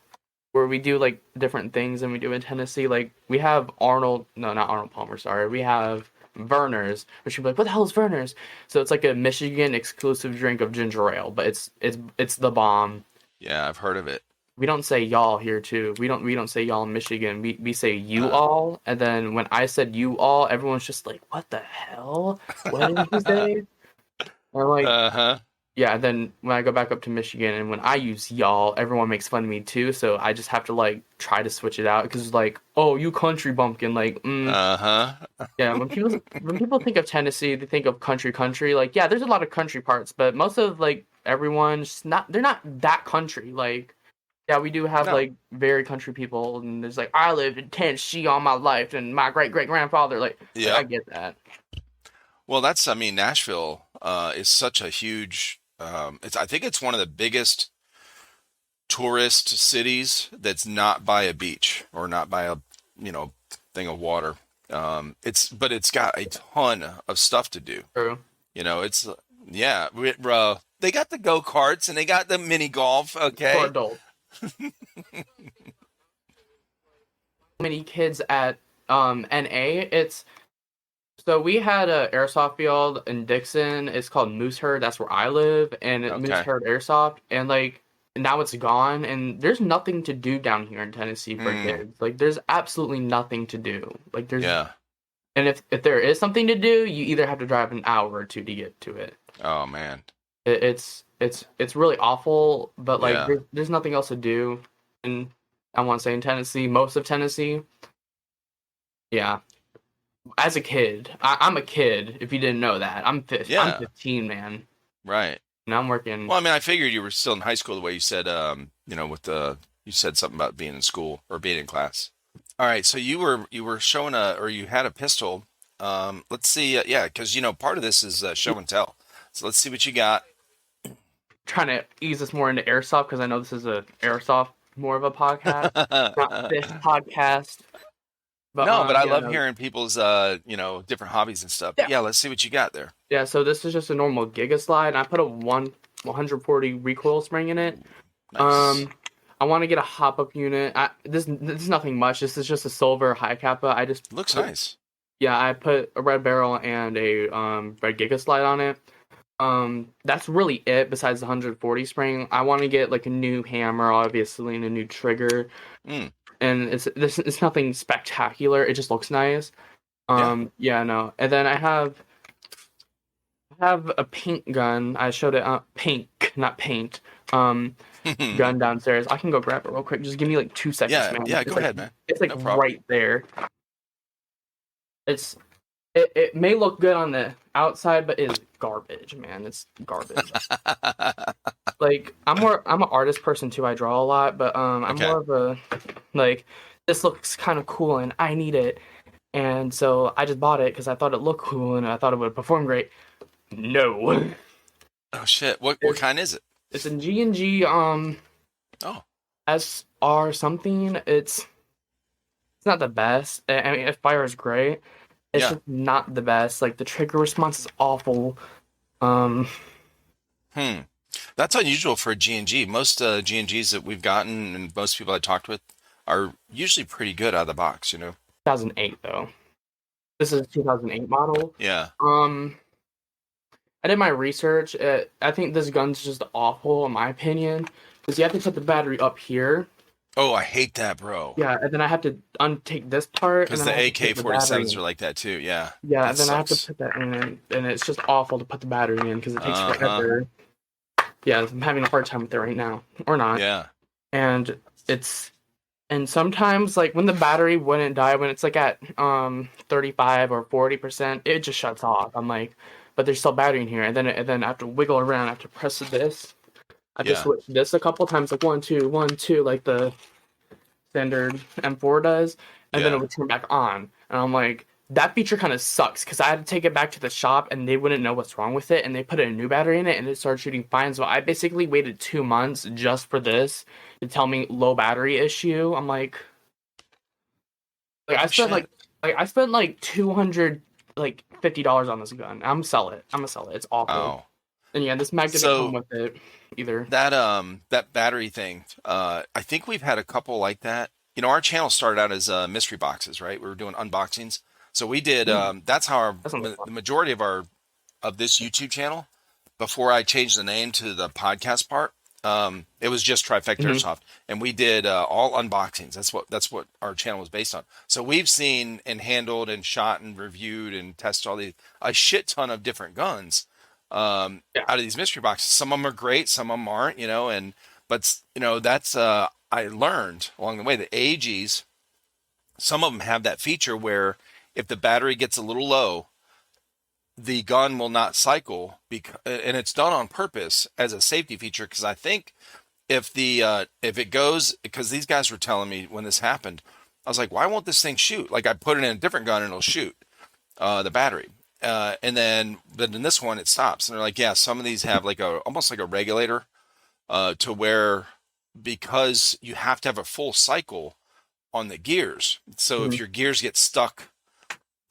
S2: where we do like different things than we do in Tennessee. Like we have not Arnold Palmer, sorry. We have Verner's, which you'd be like, what the hell is Verner's? So it's like a Michigan exclusive drink of ginger ale, but it's the bomb.
S1: Yeah, I've heard of it.
S2: We don't say y'all here too. We don't say y'all in Michigan. We say you
S1: Uh,
S2: all, and then when I said you all, everyone's just like, what the hell? What did you say? And I'm like,
S1: uh-huh.
S2: yeah, then when I go back up to Michigan and when I use y'all, everyone makes fun of me too. So I just have to like try to switch it out because it's like, oh, you country bumpkin, like,
S1: Uh-huh.
S2: yeah. When people think of Tennessee, they think of country. Like, yeah, there's a lot of country parts, but most of like everyone's not. They're not that country. Like, yeah, we do have
S1: No.
S2: like very country people, and there's like I lived in Tennessee all my life, and my great great grandfather. Like, I
S1: Yep.
S2: get that.
S1: Well, that's, I mean, Nashville is such a huge I think it's one of the biggest tourist cities that's not by a beach or not by a, you know, thing of water. But it's got a ton of stuff to do.
S2: True.
S1: You know, it's yeah, they got the go-karts and they got the mini golf,
S2: For
S1: okay?
S2: adults. Many kids at NA. So we had a airsoft field in Dixon. It's called Moose Herd. That's where I live, and Moose
S1: Okay.
S2: Herd Airsoft. And like now it's gone, and there's nothing to do down here in Tennessee for
S1: Mm,
S2: kids. Like there's absolutely nothing to do. Like
S1: yeah.
S2: and if there is something to do, you either have to drive an hour or two to get to it.
S1: Oh man.
S2: It's really awful, but like
S1: Yeah.
S2: there's nothing else to do, and I want to say in Tennessee, most of Tennessee. Yeah. As a kid, I'm a kid. If you didn't know that, I'm I'm
S1: Yeah.
S2: 15, man.
S1: Right.
S2: And I'm working.
S1: Well, I mean, I figured you were still in high school the way you said, with you said something about being in school or being in class. All right. So you were showing or you had a pistol. Let's see. Yeah. Cause part of this is show and tell. So let's see what you got.
S2: Trying to ease us more into airsoft because I know this is a airsoft more of a podcast, not this podcast. But
S1: No, but I
S2: yeah,
S1: love
S2: no.
S1: hearing people's different hobbies and stuff. But
S2: Yeah,
S1: yeah, let's see what you got there.
S2: yeah. So this is just a normal Giga Slide, and I put a 140 recoil spring in it.
S1: Nice.
S2: I want to get a hop up unit. This is nothing much. This is just a silver high kappa.
S1: Looks nice.
S2: Yeah, I put a red barrel and a red Giga Slide on it. That's really it. Besides the 140 spring, I want to get like a new hammer, obviously, and a new trigger.
S1: Mm.
S2: And it's nothing spectacular. It just looks nice. Yeah, no. And then I have a paint gun. I showed it pink, not paint. Gun downstairs. I can go grab it real quick. Just give me like 2 seconds,
S1: Yeah,
S2: man.
S1: yeah,
S2: It's
S1: go
S2: like,
S1: ahead, man.
S2: It's like
S1: No problem.
S2: right there. It may look good on the outside, but it's garbage, man. It's garbage. Like I'm an artist person too. I draw a lot, but I'm
S1: Okay.
S2: more of a like this looks kind of cool and I need it. And so I just bought it because I thought it looked cool and I thought it would perform great. No.
S1: Oh shit. What kind is it?
S2: It's a G&G
S1: Oh.
S2: SR something. It's not the best. I mean, it fires great. It's
S1: Yeah.
S2: just not the best. Like the trigger response is awful.
S1: That's unusual for a G&G. Most G&Gs that we've gotten and most people I talked with are usually pretty good out of the box,
S2: 2008 though. This is a 2008 model.
S1: Yeah.
S2: I did my research. I think this gun's just awful in my opinion because you have to put the battery up here.
S1: Oh, I hate that, bro.
S2: Yeah, and then I have to untake this part.
S1: Because the AK-47s are like that too. Yeah.
S2: Yeah, and then
S1: sucks.
S2: I have to put that in, and it's just awful to put the battery in because it takes forever. Yeah, I'm having a hard time with it right now, or not.
S1: Yeah.
S2: And sometimes like when the battery wouldn't die, when it's like at 35 or 40%, it just shuts off. I'm like, but there's still battery in here, and then I have to wiggle around. I have to press this. I have to switch this a couple times, like 1 2 1 2, like the standard M4 does, and then it would turn back on. And I'm like, that feature kind of sucks because I had to take it back to the shop and they wouldn't know what's wrong with it, and they put a new battery in it and it started shooting fine. So I basically waited 2 months just for this to tell me low battery issue. I'm like I spent like $250 on this gun. I'm gonna sell it. It's awful.
S1: Oh.
S2: And yeah, this mag didn't come with it either.
S1: That battery thing, I think we've had a couple like that. Our channel started out as mystery boxes, right? We were doing unboxings. So we did that's how the majority of this YouTube channel, before I changed the name to the podcast part, it was just Trifecta Airsoft, and we did all unboxings. That's what our channel was based on. So we've seen and handled and shot and reviewed and tested a shit ton of different guns out of these mystery boxes. Some of them are great, some of them aren't, but that's I learned along the way that AGs, some of them have that feature where if the battery gets a little low, the gun will not cycle, and it's done on purpose as a safety feature. Because I think if it goes, because these guys were telling me when this happened, I was like, why won't this thing shoot? Like I put it in a different gun and it'll shoot the battery, but in this one it stops. And they're like, yeah, some of these have like almost like a regulator to where, because you have to have a full cycle on the gears. So if your gears get stuck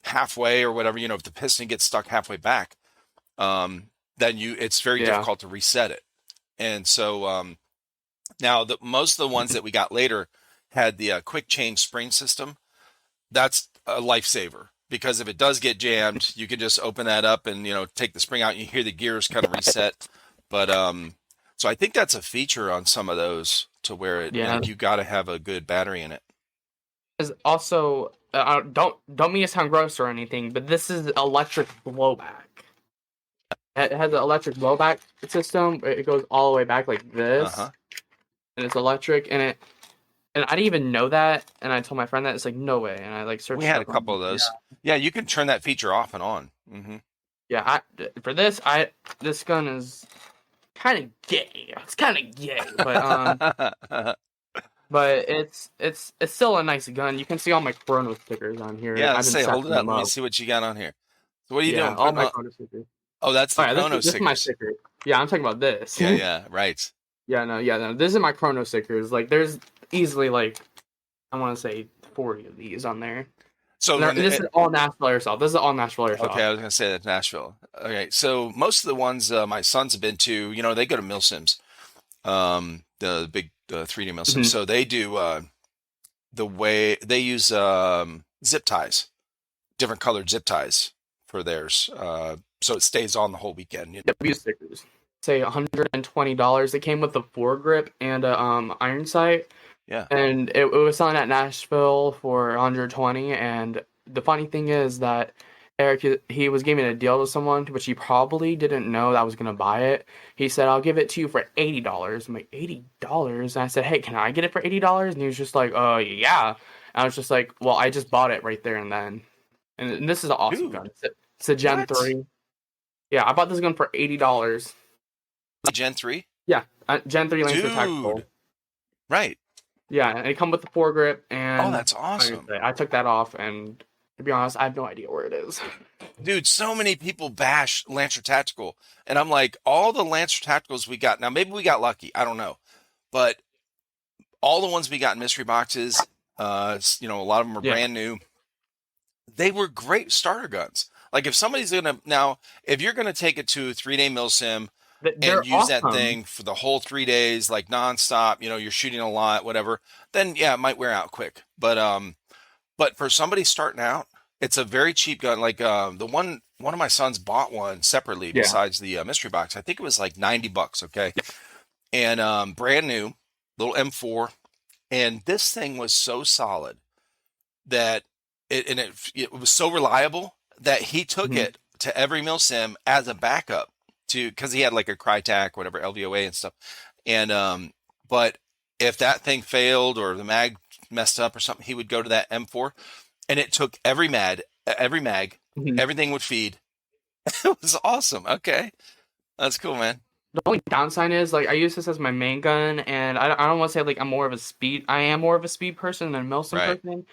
S1: halfway or whatever, if the piston gets stuck halfway back, then it's very difficult to reset it. And so now most of the ones that we got later had the quick change spring system. That's a lifesaver, because if it does get jammed, you can just open that up and take the spring out and you hear the gears kind of reset. But so I think that's a feature on some of those, to where you got to have a good battery in it.
S2: Is also don't mean to sound gross or anything, but this is electric blowback. It has an electric blowback system. It goes all the way back like this, and it's electric, and And I didn't even know that, and I told my friend that. It's like, no way. And I like searched
S1: We
S2: it
S1: had a
S2: up.
S1: couple of those. Yeah, you can turn that feature off and on. Mm-hmm.
S2: Yeah, for this, this gun is kind of gay. It's kind of gay, but it's still a nice gun. You can see all my chrono stickers on here.
S1: Yeah,
S2: I've
S1: let's
S2: been
S1: say, hold it
S2: stacking
S1: up.
S2: them
S1: Let me
S2: up.
S1: see what you got on here. So what are you
S2: Yeah,
S1: doing?
S2: all
S1: Putting
S2: my
S1: on?
S2: chrono stickers.
S1: Oh, that's the
S2: Oh yeah,
S1: chrono
S2: this is my
S1: stickers.
S2: sticker. Yeah, I'm talking about this.
S1: Yeah, right.
S2: Yeah, no. This is my chrono stickers. Like, there's easily like I want to say 40 of these on there.
S1: So
S2: This is all Nashville Airsoft. This is all Nashville Airsoft.
S1: okay, I was gonna say that's Nashville. Okay, so most of the ones my sons have been to, they go to Milsims, the big 3D Milsims. So they do the way they use zip ties, different colored zip ties for theirs, so it stays on the whole weekend.
S2: View stickers. Say $120. It came with a foregrip and a iron sight.
S1: Yeah.
S2: And it was selling at Nashville for 120. And the funny thing is that Eric, he was giving a deal to someone, which he probably didn't know that I was gonna buy it. He said, "I'll give it to you for $80." I'm like, $80? And I said, "Hey, can I get it for $80?" And he was just like, yeah." And I was just like, "Well, I just bought it right there and then." And this is an awesome gun. It's a Gen 3. Yeah, I bought this gun for $80.
S1: Gen 3?
S2: Yeah, Gen 3 Lancer Tactical.
S1: Right.
S2: Yeah, and it come with the foregrip, and
S1: that's awesome.
S2: I took that off, and to be honest, I have no idea where it is.
S1: Dude, so many people bash Lancer Tactical, and I'm like, all the Lancer Tacticals we got, now maybe we got lucky, I don't know, but all the ones we got in mystery boxes, a lot of them are brand new. They were great starter guns. Like if somebody's if you're gonna take it to a 3-day milsim and use that thing for the whole 3 days, like nonstop, you're shooting a lot, whatever, then yeah, it might wear out quick. But for somebody starting out, it's a very cheap gun. Like the one of my sons bought one separately besides the mystery box. I think it was like $90. Okay, and brand new, little M4, and this thing was so solid that it was so reliable that he took it to every milsim as a backup because he had like a Crytac, whatever, LVOA and stuff. And but if that thing failed or the mag messed up or something, he would go to that M4, and it took every mag, everything would feed. It was awesome. Okay, that's cool, man.
S2: The only downside is like I use this as my main gun, and I don't want to say like I am more of a speed person than a milsim person.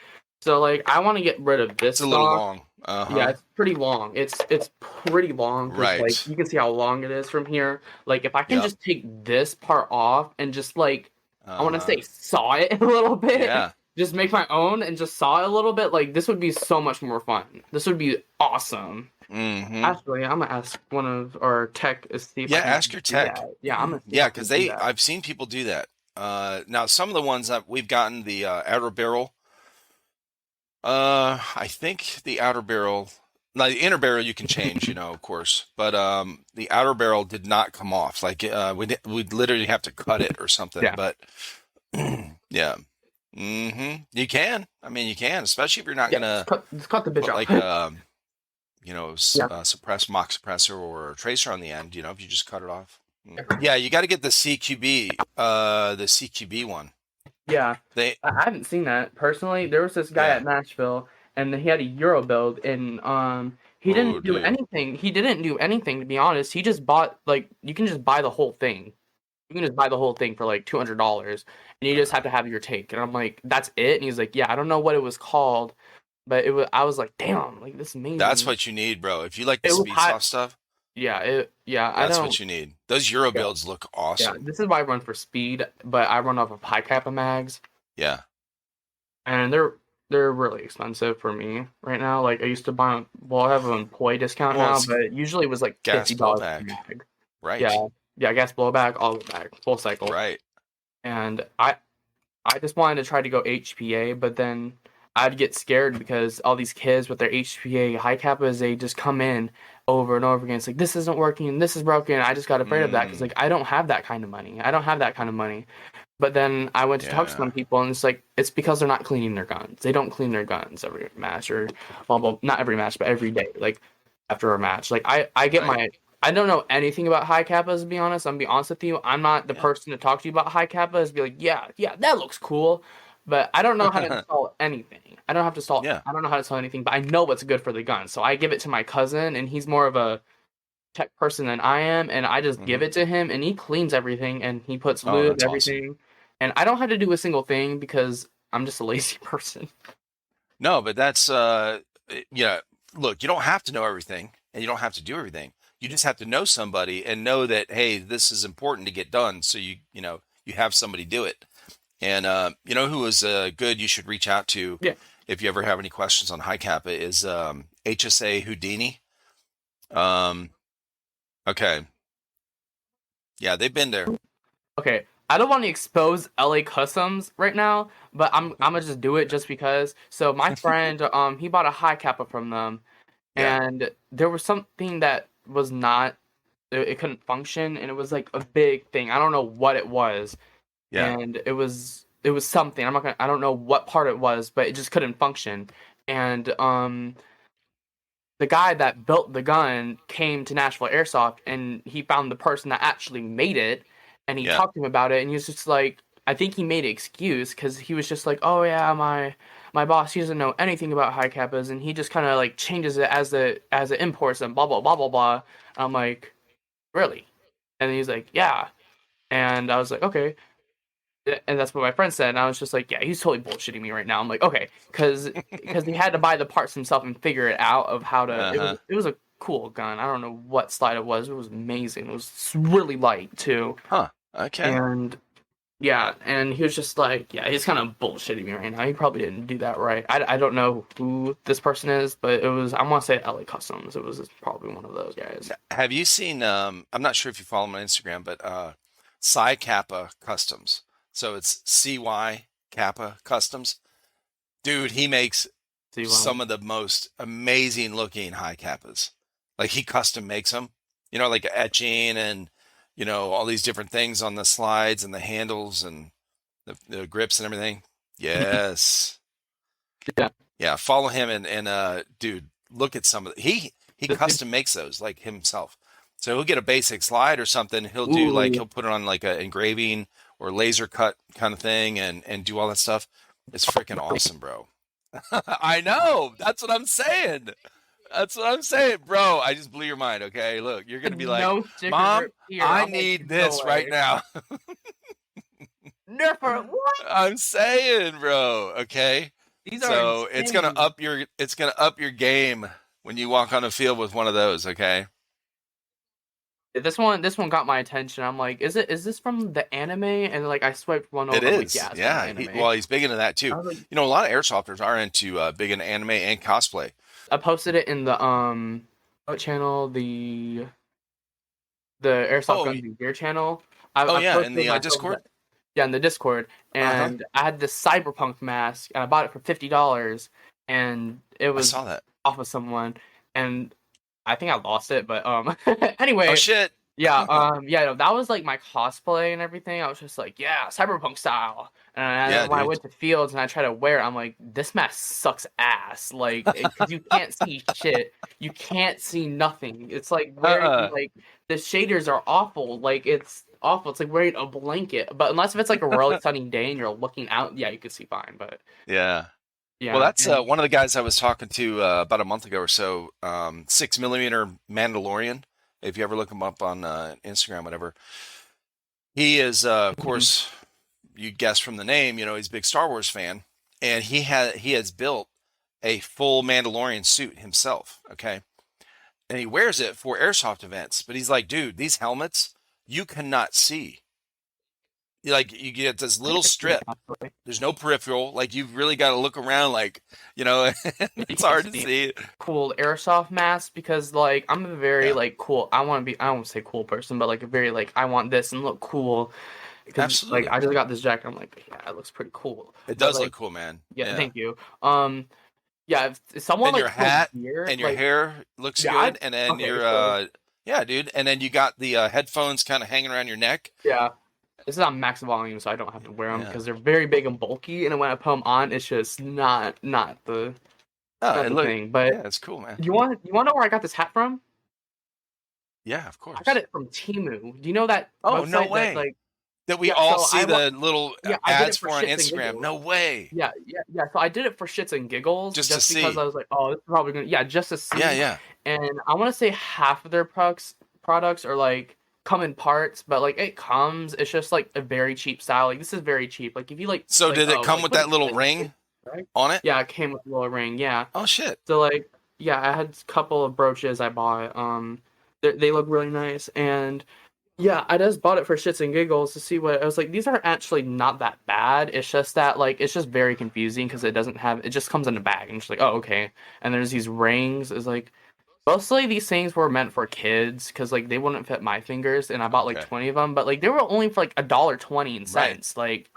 S2: So like I want to get rid of this. It's
S1: a little long.
S2: Yeah, it's pretty long. It's pretty long.
S1: Right.
S2: Like you can see how long it is from here. Like if I can just take this part off and just like I want to say saw it a little bit.
S1: Yeah.
S2: Just make my own and just saw it a little bit. Like this would be so much more fun. This would be awesome.
S1: Mm-hmm.
S2: Actually, I'm gonna ask one of our tech.
S1: Ask your tech.
S2: Yeah, I'm gonna.
S1: Yeah, because I've seen people do that. Now some of the ones that we've gotten, the outer barrel. I think the outer barrel. Now the inner barrel you can change, of course, but the outer barrel did not come off. Like we'd literally have to cut it or something. Yeah. But yeah. Mm-hmm. You can. I mean, you can, especially if you're not gonna
S2: just cut the bitch off.
S1: Like suppress mock suppressor or a tracer on the end. If you just cut it off. Yeah, you got to get the CQB one.
S2: Yeah, I haven't seen that personally. There was this guy at Nashville, and he had a Euro build, and he didn't do anything. He didn't do anything, to be honest. He just bought you can just buy the whole thing. You can just buy the whole thing for like $200, and you just have to have your take. And I'm like, that's it? And he's like, yeah, I don't know what it was called, but it was. I was like, damn, like this is amazing.
S1: That's what you need, bro. If you like the speed soft stuff.
S2: Yeah,
S1: that's what you need. Those Euro builds look awesome.
S2: Yeah, this is why I run for speed, but I run off of high kappa mags.
S1: Yeah,
S2: and they're really expensive for me right now. Like I used to buy, I have an employee discount now, but usually it was like $50 per mag.
S1: Right.
S2: Yeah, gas blowback, all the mag, full cycle.
S1: Right.
S2: And I just wanted to try to go HPA, but then I'd get scared because all these kids with their HPA high kappas, they just come in over and over again. It's like, this isn't working, this is broken. I just got afraid of that because like I don't have that kind of money. But then I went to talk to some people, and it's like it's because they're not cleaning their guns. They don't clean their guns every match, or well, not every match, but every day. Like after a match, like I get I don't know anything about high kappas, to be honest. I'm gonna be honest with you. I'm not the person to talk to you about high kappas. Be like, yeah, that looks cool. but I don't know how to install anything. I don't
S1: Yeah.
S2: know how to install anything, but I know what's good for the gun. So I give it to my cousin, and he's more of a tech person than I am, and I just give it to him, and he cleans everything, and he puts
S1: Oh,
S2: lube,
S1: that's awesome.
S2: everything. And I don't have to do a single thing because I'm just a lazy person.
S1: No, but that's yeah. Look, you don't have to know everything, and you don't have to do everything. You just have to know somebody and know that, hey, this is important to get done. So you have somebody do it. And you know who was good? You should reach out to
S2: Yeah.
S1: if you ever have any questions on high kappa is HSA Houdini. Um, okay, yeah, they've been there.
S2: Okay, I don't want to expose LA Customs right now, but I'm gonna just do it just because. So my friend, he bought a high kappa from them,
S1: Yeah,
S2: and there was something that was not, it couldn't function, and it was like a big thing. I don't know what it was,
S1: yeah,
S2: and it was something. I don't know what part it was, but it just couldn't function. And the guy that built the gun came to Nashville Airsoft, and he found the person that actually made it, and he
S1: yeah,
S2: talked to him about it, and he was just like, I think he made an excuse because he was just like, oh yeah, my boss, he doesn't know anything about high kappas, and he just kind of like changes it as it imports and blah blah blah blah blah. I'm like, really? And he's like, yeah. And I was like, okay. And that's what my friend said, and I was just like, yeah, he's totally bullshitting me right now. I'm like, okay, because he had to buy the parts himself and figure it out of how to.
S1: uh-huh.
S2: It was a cool gun. I don't know what slide it was. It was amazing. It was really light too,
S1: Huh. Okay.
S2: and yeah, and he was just like, yeah, he's kind of bullshitting me right now. He probably didn't do that right. I don't know who this person is, but it was, I want to say LA Customs. It was probably one of those guys.
S1: Have you seen? I'm not sure if you follow him on Instagram, but Psi Kappa Customs. So it's CY Kappa Customs. Dude, he makes
S2: See why?
S1: some of the most amazing looking high kappas. Like he custom makes them, like etching and, all these different things on the slides and the handles and the grips and everything. Yes.
S2: Yeah,
S1: Yeah. Follow him and dude, look at some of he
S2: this dude.
S1: custom makes those like himself. So he'll get a basic slide or something.
S2: Ooh,
S1: He'll put it on like a engraving or laser cut kind of thing and do all that stuff. It's freaking awesome, bro. I know. That's what I'm saying. That's what I'm saying, bro. I just blew your mind. Okay, look, you're gonna be like,
S2: no sticker
S1: "Mom,
S2: grip here.
S1: I
S2: I'm like,
S1: need
S2: no
S1: this right
S2: way.
S1: now."
S2: Nerfer, what?
S1: I'm saying, bro. Okay,
S2: These are
S1: so
S2: insane.
S1: it's gonna up your game when you walk on the field with one of those. Okay.
S2: This one got my attention. I'm like, is this from the anime? And like I swiped one
S1: It
S2: over. I'm like,
S1: is,
S2: yeah, it's from the
S1: yeah.
S2: anime.
S1: Well, he's big into that too.
S2: I was like,
S1: A lot of airsofters are into big into anime and cosplay.
S2: I posted it in the what channel? The Airsoft
S1: Oh,
S2: Guns and Gear channel.
S1: oh
S2: I
S1: yeah, in
S2: posted
S1: the
S2: myself
S1: Discord.
S2: yeah, in the Discord,
S1: Uh-huh.
S2: and I had this cyberpunk mask, and I bought it for $50, and it
S1: I
S2: was
S1: saw that.
S2: off of someone, and I think I lost it, but
S1: Oh
S2: anyway,
S1: shit.
S2: yeah, yeah, no, that was like my cosplay and everything. I was just like, yeah, cyberpunk style.
S1: Yeah,
S2: And when I
S1: dude.
S2: went to fields and I tried to wear it, I'm like, this mask sucks ass. Like, because you can't see shit, you can't see nothing. It's like wearing
S1: Uh-uh.
S2: like the shaders are awful. Like it's awful. It's like wearing a blanket. But unless if it's like a really sunny day and you're looking out, yeah, you can see fine. But
S1: Yeah. Well,
S2: yeah,
S1: that's one of the guys I was talking to about a month ago or so. 6 millimeter Mandalorian. If you ever look him up on Instagram, whatever. He is, of course, you guess from the name, he's a big Star Wars fan, and he has built a full Mandalorian suit himself. Okay, and he wears it for airsoft events. But he's like, dude, these helmets you cannot see. Like you get this little strip. There's no peripheral. Like you've really got to look around. Like
S2: you
S1: it's
S2: can't
S1: hard to
S2: see
S1: see.
S2: cool airsoft mask because like I'm a very
S1: Yeah,
S2: like cool. I want to be. I don't want to say cool person, but like a very like I want this and look cool because like
S1: absolutely.
S2: I just got this jacket. I'm like, yeah, it looks pretty cool.
S1: It
S2: But
S1: does look
S2: like,
S1: cool, man.
S2: yeah,
S1: Yeah.
S2: thank you. Yeah, if someone
S1: And
S2: like
S1: your
S2: sells
S1: hat
S2: gear,
S1: and your
S2: like
S1: hair looks
S2: yeah, I
S1: good, and then
S2: okay, so
S1: yeah, dude, and then you got the headphones kind of hanging around your neck.
S2: yeah. This is on max volume, so I don't have to wear them
S1: Yeah.
S2: because they're very big and bulky. And when I put them on, it's just
S1: Oh,
S2: not
S1: it
S2: the
S1: look
S2: thing. But
S1: yeah, it's cool, man.
S2: you want to know where I got this hat from?
S1: Yeah, of
S2: I got
S1: course.
S2: it from Temu. Do you know that
S1: Oh, no
S2: website that
S1: way.
S2: like?
S1: that we all see the little ads for on
S2: shits
S1: Instagram. No way.
S2: Yeah. So I did it for shits and giggles,
S1: just
S2: because
S1: see.
S2: I was like, oh, this is probably gonna, just to see.
S1: Yeah.
S2: And I want to say half of their products are like come in parts, but like it comes, it's just like a very cheap style. Like this is very cheap. Like if you like.
S1: So
S2: like,
S1: did it come with that little ring on it?
S2: Yeah, it came with a little ring. Yeah.
S1: Oh shit.
S2: So like, yeah, I had a couple of brooches I bought. They look really nice, and yeah, I just bought it for shits and giggles to see what I was like. These are actually not that bad. It's just that like it's just very confusing because it just comes in a bag and it's like, oh, okay. And there's these rings. It's like mostly these things were meant for kids because like they wouldn't fit my fingers, and I bought like 20 of them, but like they were only for like $1.20 like,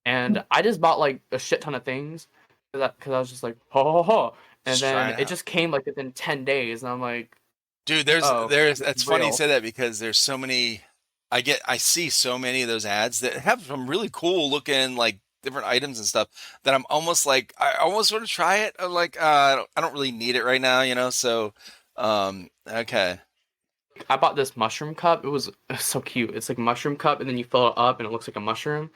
S2: and I just bought like a shit ton of things because I was just like and then it just came like within 10 days, and I'm like.
S1: Dude, that's funny you say that because there's so many, I see so many of those ads that have some really cool looking like different items and stuff that I'm almost like, I almost want to try it. I'm like, I don't really need it right now, so, okay.
S2: I bought this mushroom cup. It was so cute. It's like a mushroom cup and then you fill it up and it looks like a mushroom.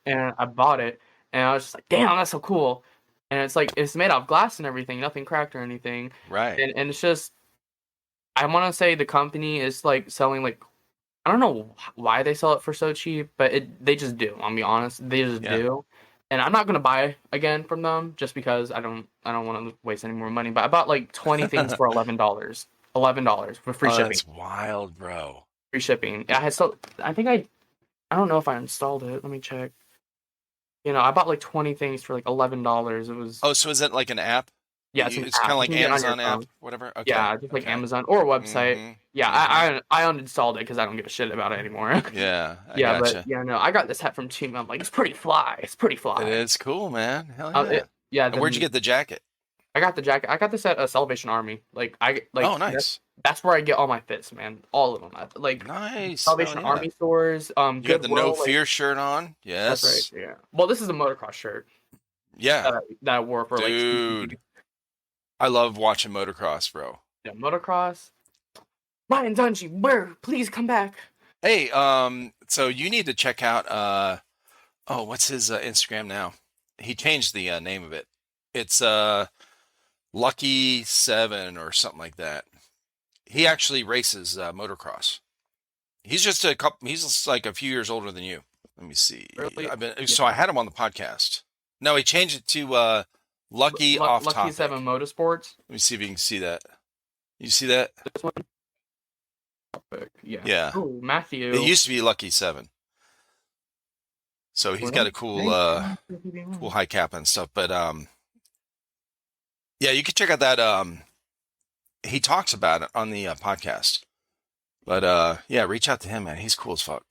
S2: And I bought it and I was just like, damn, that's so cool. And it's like, it's made out of glass and everything, nothing cracked or anything.
S1: Right.
S2: And it's just, I want to say the company is like selling like, I don't know why they sell it for so cheap, but they just do. I'll be honest, they just do. And I'm not gonna buy again from them just because I don't want to waste any more money. But I bought like 20 things for $11, $11 for free shipping.
S1: That's wild, bro.
S2: Free shipping. I don't know if I installed it. Let me check. I bought like 20 things for like $11. It was.
S1: Oh, so is it like an app?
S2: Yeah,
S1: it's kind of like Amazon app, whatever. Okay.
S2: Yeah, just like Amazon or a website. Mm-hmm. Yeah, I uninstalled it because I don't give a shit about it anymore.
S1: Yeah,
S2: gotcha. But I got this hat from Team. I'm like, it's pretty fly. It
S1: is cool, man. Hell yeah. And where'd you get the jacket?
S2: I got the jacket. I got this at Salvation Army. Oh,
S1: nice.
S2: That's where I get all my fits, man. All of them.
S1: Nice.
S2: Salvation Army stores.
S1: You got the No Fear shirt on. Yes.
S2: That's right. Yeah. Well, this is a motocross shirt.
S1: Yeah.
S2: That I wore for
S1: Dude. I love watching motocross, bro.
S2: Yeah, motocross. Ryan Dungy, please come back.
S1: Hey, so you need to check out, what's his Instagram now? He changed the name of it. It's Lucky 7 or something like that. He actually races motocross. He's just like a few years older than you. Let me see.
S2: Really?
S1: So I had him on the podcast. No, he changed it to Lucky Off Topic.
S2: Lucky 7 Motorsports.
S1: Let me see if you can see that. You see that?
S2: This one? Yeah.
S1: Yeah.
S2: Oh, Matthew.
S1: It used to be Lucky 7. So he's got a cool high cap and stuff. But yeah, you can check out that. He talks about it on the podcast. But yeah, reach out to him, man. He's cool as fuck.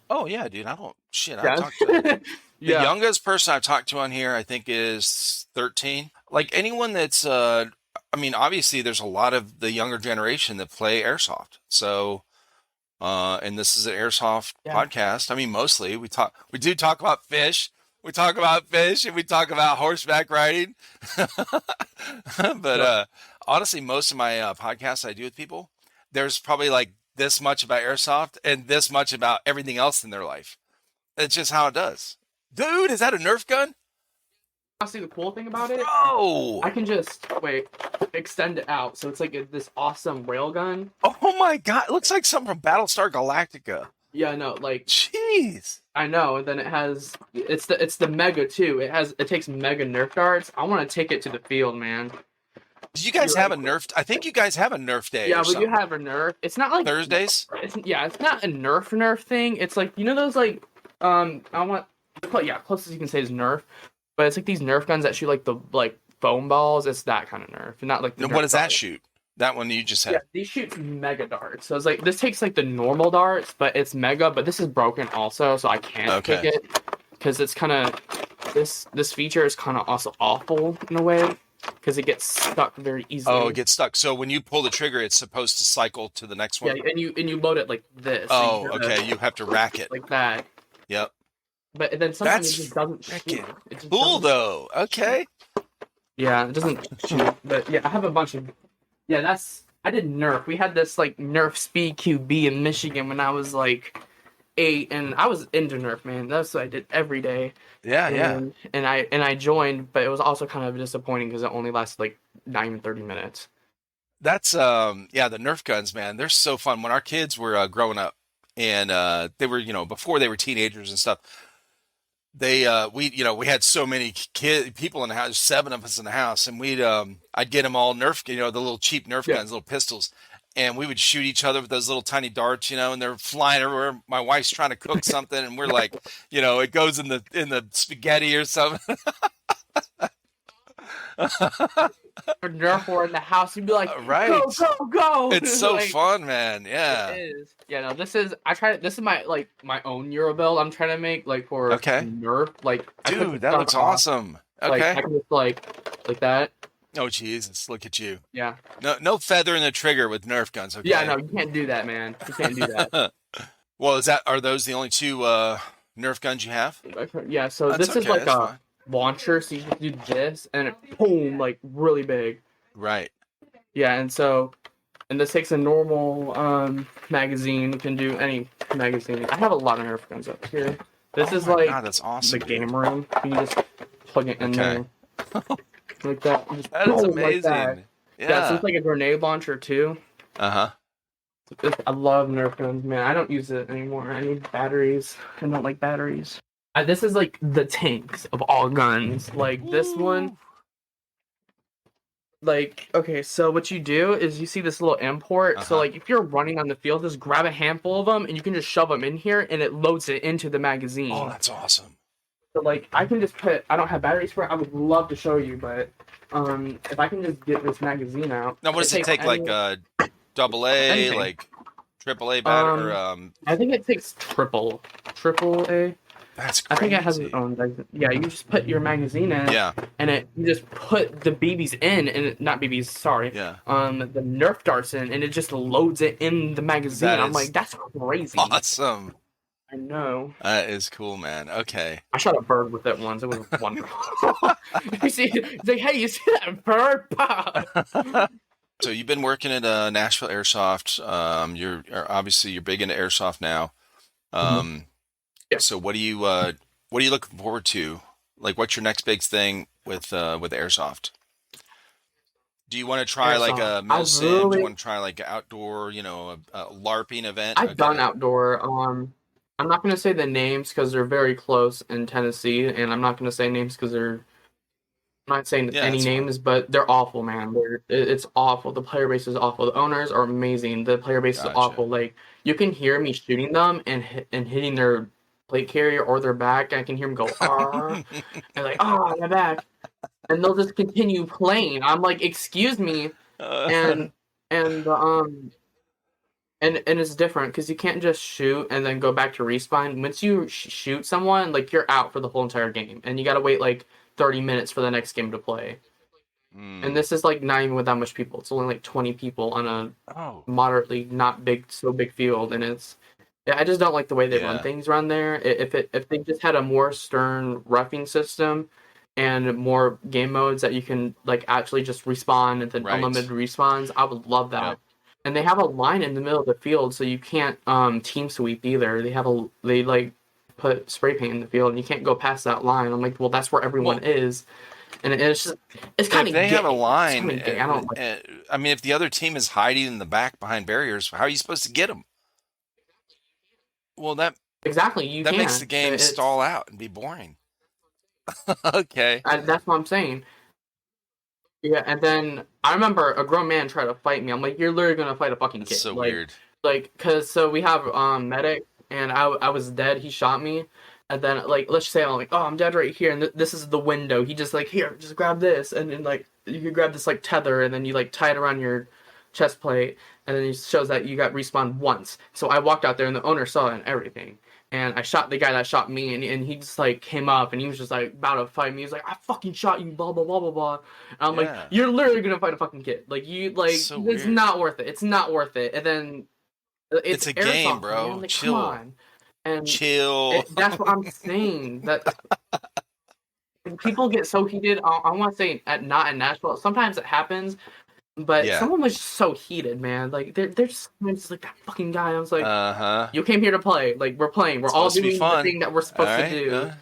S1: Oh yeah, dude. I've talked to the youngest person I've talked to on here, I think, is 13. Like anyone that's, obviously there's a lot of the younger generation that play airsoft. So, and this is an airsoft podcast. Mostly we do talk about fish. We talk about fish and we talk about horseback riding. But honestly, most of my podcasts I do with people, there's probably like this much about airsoft and this much about everything else in their life. It's just how it does. Dude, is that a Nerf gun?
S2: See the cool thing about it?
S1: Bro!
S2: I can just extend it out, so it's like this awesome railgun.
S1: Oh my god, it looks like something from Battlestar Galactica.
S2: Yeah, no, like
S1: jeez.
S2: I know. And then it's the mega too. It takes mega Nerf darts. I want to take it to the field, man.
S1: Do you guys have a Nerf? I think you guys have a Nerf day.
S2: Yeah, we do have a Nerf. It's not like
S1: Thursdays.
S2: It's not a Nerf thing. It's like those like closest you can say is Nerf. But it's like these Nerf guns that shoot like the foam balls. It's that kind of Nerf, not like.
S1: What does that shoot? That one you just had.
S2: Yeah, these shoot mega darts. So it's like this takes like the normal darts, but it's mega. But this is broken also, so I can't take it because it's kind of this feature is kind of also awful in a way because it gets stuck very easily.
S1: Oh, it gets stuck. So when you pull the trigger, it's supposed to cycle to the next one.
S2: Yeah, and you load it like this.
S1: Oh, so okay. You have to rack it
S2: like that.
S1: Yep.
S2: But then sometimes it just doesn't shoot.
S1: Cool though. Okay.
S2: Yeah, it doesn't shoot. But yeah, I have a bunch of. Yeah, I did Nerf. We had this like Nerf Speed QB in Michigan when I was like 8, and I was into Nerf, man. That's what I did every day.
S1: Yeah, yeah.
S2: And I joined, but it was also kind of disappointing because it only lasted like not even 30 minutes.
S1: That's yeah, the Nerf guns, man. They're so fun. When our kids were growing up and they were, before they were teenagers and stuff, they we had so many people in the house, 7 of us in the house, and I'd get them all Nerf, the little cheap Nerf
S2: Yeah.
S1: guns, little pistols, and we would shoot each other with those little tiny darts, and they're flying everywhere. My wife's trying to cook something, and we're like, it goes in the spaghetti or something.
S2: Or Nerf war in the house, you'd be like,
S1: right.
S2: Go!
S1: It's so fun, man. Yeah.
S2: It is. Yeah, no, this is my own Euro build I'm trying to make, like, for Nerf. Like,
S1: dude, that looks awesome. Okay.
S2: Like, I can just like that.
S1: Oh Jesus, look at you.
S2: Yeah.
S1: No feather in the trigger with Nerf guns, okay?
S2: Yeah, no, you can't do that, man. You can't do that.
S1: Well, are those the only 2 Nerf guns you have?
S2: Yeah, so this is like a launcher, so you can do this, and it boom, like really big.
S1: Right.
S2: Yeah, and this takes a normal magazine. You can do any magazine. I have a lot of Nerf guns up here. This is like
S1: God, that's awesome.
S2: The game room. You can just plug it in there. Like that.
S1: That is amazing.
S2: Like that. Yeah, so it's like a grenade launcher too.
S1: Uh-huh.
S2: I love Nerf guns, man. I don't use it anymore. I need batteries. I don't like batteries. This is like the tanks of all guns. Like this one. Like, okay, so what you do is you see this little import. So, like, if you're running on the field, just grab a handful of them and you can just shove them in here and it loads it into the magazine.
S1: Oh, that's awesome.
S2: So, like, I can just I don't have batteries for it. I would love to show you, but if I can just get this magazine out.
S1: Now, what does it take? Like, AA, like, AAA battery?
S2: I think it takes triple A.
S1: That's crazy.
S2: I think it has its own. Yeah, you just put your magazine in.
S1: Yeah.
S2: And you just put the BBs in, and not BBs, sorry.
S1: Yeah.
S2: The Nerf darts in, and it just loads it in the magazine. I'm like, that's crazy.
S1: Awesome.
S2: I know.
S1: That is cool, man. Okay.
S2: I shot a bird with it once. It was wonderful. You see, it's like, hey, you see that bird? Pop.
S1: So you've been working at Nashville Airsoft. You're big into airsoft now. Yeah. So what are you looking forward to? Like, what's your next big thing with airsoft? Do you want to try like a mil-sim? Do you want to try like an outdoor, a LARPing event?
S2: I've done outdoor. I'm not going to say the names because they're very close in Tennessee, and I'm not going to say names because I'm not saying any names, but they're awful, man. It's awful. The player base is awful. The owners are amazing. The player base is awful. Like, you can hear me shooting them and hitting their plate carrier or their back. I can hear them go, and like, my back. And they'll just continue playing. I'm like, excuse me. And it's different because you can't just shoot and then go back to respawn. Once you shoot someone, like, you're out for the whole entire game. And you got to wait like 30 minutes for the next game to play. And this is like not even with that much people. It's only like 20 people on a moderately not big field. And I just don't like the way they run things around there. If they just had a more stern roughing system and more game modes that you can like actually just respawn and then unlimited respawns, I would love that. Yep. And they have a line in the middle of the field, so you can't team sweep either. They like put spray paint in the field, and you can't go past that line. I'm like, well, that's where everyone is. And it's kind of.
S1: They have a line. I mean, if the other team is hiding in the back behind barriers, how are you supposed to get them? Well, that makes the game stall out and be boring. Okay,
S2: that's what I'm saying. Yeah, and then I remember a grown man tried to fight me. I'm like, you're literally gonna fight a fucking kid.
S1: That's so weird.
S2: Like, so we have medic, and I was dead. He shot me, and then like let's say I'm like, I'm dead right here, and this is the window. He just like, here, just grab this, and then like you can grab this like tether, and then you like tie it around your chest plate, and then it shows that you got respawned once. So I walked out there, and the owner saw it and everything. And I shot the guy that shot me, and he just, like, came up, and he was just, like, about to fight me. He was like, I fucking shot you, blah, blah, blah, blah, blah. And I'm like, you're literally gonna fight a fucking kid. Like, it's not worth it. It's not worth it. And then... It's a game, bro. Like, chill. Come on. And
S1: chill.
S2: That's what I'm saying. That people get so heated. I want to say not in Nashville. Sometimes it happens, But
S1: Yeah.
S2: someone was just so heated, man. Like they're just like that fucking guy. I was like,
S1: Uh-huh.
S2: you came here to play. Like we're playing. We're
S1: It's
S2: all
S1: supposed to be
S2: doing the
S1: fun.
S2: thing that we're
S1: All
S2: supposed to
S1: right.
S2: do.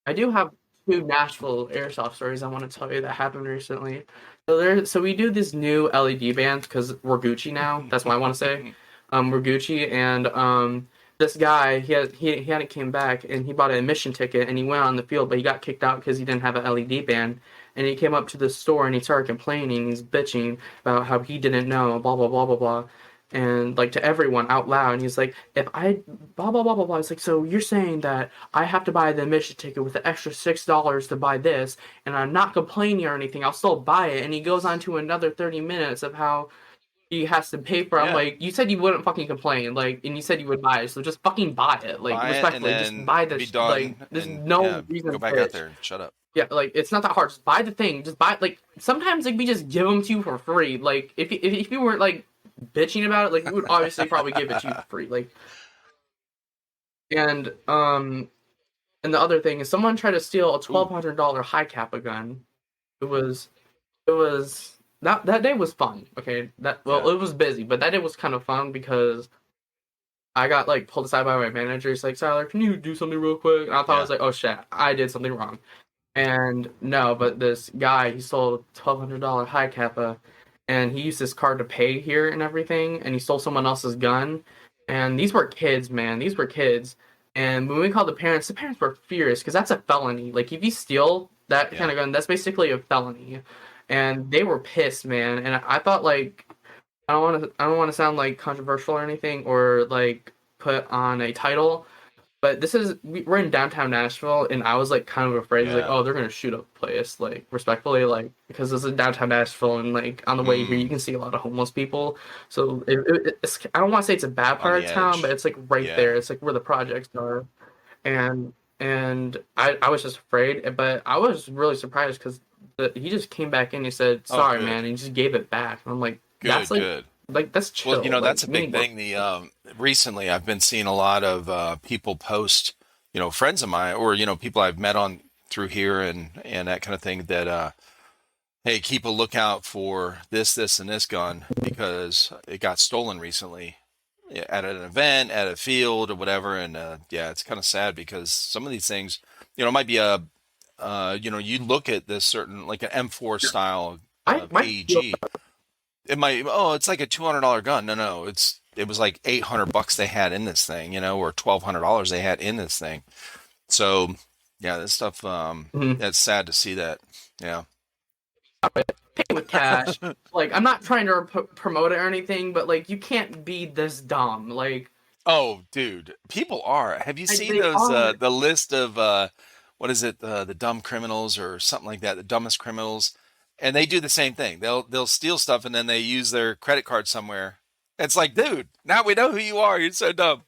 S2: I do have two Nashville Airsoft stories I want to tell you that happened recently. So we do this new LED bands because we're Gucci now. That's what I want to say. We're Gucci, and this guy he hadn't came back, and he bought an admission ticket, and he went on the field, but he got kicked out because he didn't have an LED band. And he came up to the store and he started complaining. He's bitching about how he didn't know, blah blah blah blah blah, and like to everyone out loud. And he's like, if I blah blah blah blah blah. It's like, so you're saying that I have to buy the admission ticket with the extra $6 to buy this, and I'm not complaining or anything. I'll still buy it. And he goes on to another 30 minutes of how he has to pay for it. I'm
S1: Yeah.
S2: like, you said you wouldn't fucking complain, like, and you said you would buy it, so just fucking buy it. Like,
S1: Buy it and
S2: respectfully, just
S1: then
S2: buy
S1: be
S2: this.
S1: done
S2: Like, there's
S1: and
S2: no
S1: yeah,
S2: reason
S1: go
S2: for
S1: back out
S2: it.
S1: there and shut up.
S2: Yeah, like it's not that hard. Just buy the thing. Just buy like sometimes like we just give them to you for free. Like if you weren't like bitching about it, like we would obviously probably give it to you for free. Like and and the other thing is someone tried to steal a $1,200 high kappa gun. It was that day was fun. Okay, it was busy, but that day was kind of fun because I got like pulled aside by my manager. He's like, Tyler, can you do something real quick? And I thought I was like, oh shit, I did something wrong. And no, but this guy, he sold a $1,200 high kappa, and he used this card to pay here and everything, and he stole someone else's gun. And these were kids, man. These were kids. And when we called the parents were furious because that's a felony. Like if you steal that kind of gun, that's basically a felony. And they were pissed, man. And I thought like I don't want to sound like controversial or anything or like put on a title, but we're in downtown Nashville, and I was like kind of afraid, like, oh, they're gonna shoot up the place, like respectfully, like because this is downtown Nashville, and like on the way here, you can see a lot of homeless people. So I don't want to say it's a bad part of town, but it's like right there. It's like where the projects are, and I was just afraid, but I was really surprised because he just came back in. He said, "Sorry, man," and he just gave it back. And I'm like, that's like.
S1: Good.
S2: Like that's chill.
S1: Well,
S2: like,
S1: that's a big thing. The recently I've been seeing a lot of people post, friends of mine or people I've met on through here and that kind of thing that hey, keep a lookout for this and this gun because it got stolen recently at an event, at a field or whatever. And it's kind of sad because some of these things, it might be you look at this certain like an M4 style AEG. It might, it's like a $200 gun. No, it was like $800 they had in this thing, or $1,200 they had in this thing. So, yeah, this stuff, That's sad to see that. Yeah.
S2: Pay with cash. Like, I'm not trying to promote it or anything, but like, you can't be this dumb. Like,
S1: oh, dude, people are. Have you seen those, the list of, what is it, the dumb criminals or something like that, the dumbest criminals? And they do the same thing. They'll steal stuff and then they use their credit card somewhere. It's like, dude, now we know who you are. You're so dumb.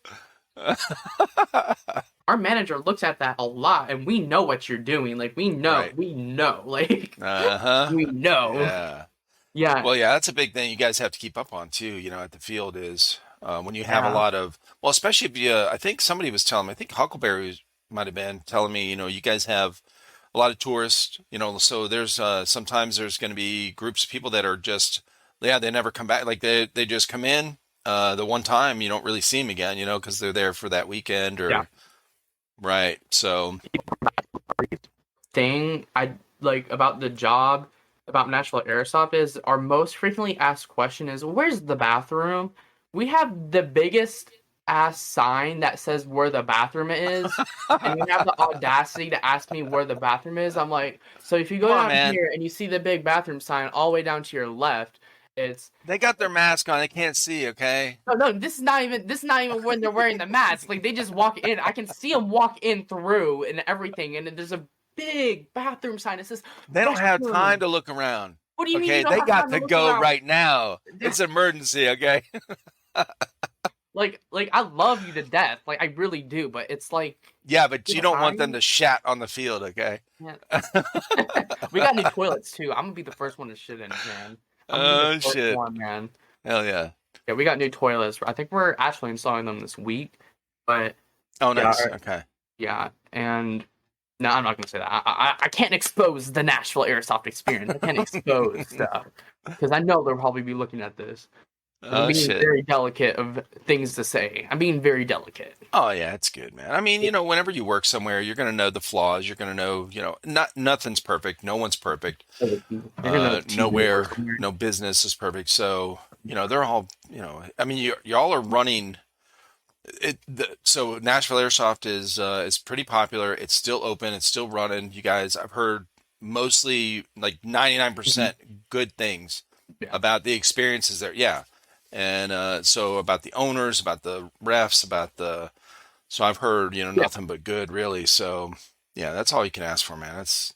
S2: Our manager looks at that a lot, and we know what you're doing. Like we know, like we know. Yeah.
S1: Well, yeah, that's a big thing you guys have to keep up on too. At the field is when you have a lot of especially if you. I think somebody was telling me. I think Huckleberry might have been telling me. You guys have a lot of tourists, so there's sometimes there's going to be groups of people that are just, they never come back. Like they just come in the one time, you don't really see them again, because they're there for that weekend or right. So
S2: thing I like about the job about Nashville Airsoft is our most frequently asked question is, where's the bathroom? We have the biggest ass sign that says where the bathroom is, and you have the audacity to ask me where the bathroom is. I'm like, so if you go down here and you see the big bathroom sign all the way down to your left,
S1: they got their mask on, they can't see, okay?
S2: No, this is not even when they're wearing the mask. Like they just walk in. I can see them walk in through and everything, and there's a big bathroom sign that says
S1: they don't have time to look around.
S2: What do you mean?
S1: Okay, they got to go right now. It's an emergency, okay?
S2: Like I love you to death, like I really do, but it's like
S1: but you don't want them to shat on the field, okay?
S2: Yeah. We got new toilets too. I'm gonna be the first one to shit in it, man.
S1: Oh shit,
S2: man!
S1: Hell yeah!
S2: Yeah, we got new toilets. I think we're actually installing them this week, but
S1: nice. Okay.
S2: Yeah, and no, I'm not gonna say that. I can't expose the Nashville Airsoft experience. I can't expose stuff. because I know they'll probably be looking at this. I'm
S1: Oh
S2: being
S1: shit.
S2: very delicate of things to say. I'm being very delicate.
S1: Oh yeah, it's good, man. I mean, whenever you work somewhere, you're gonna know the flaws. You're gonna know, nothing's perfect. No one's perfect.
S2: You're gonna tease it or
S1: Nowhere,
S2: something.
S1: no business is perfect. So, they're all, I mean, y'all are running it. So Nashville Airsoft is pretty popular. It's still open. It's still running. You guys, I've heard mostly like
S2: Mhm.
S1: 99% good things
S2: Yeah.
S1: about the experiences there. Yeah. And so about the owners, about the refs, so I've heard,
S2: Yeah.
S1: nothing but good, really. So yeah, that's all you can ask for, man. That's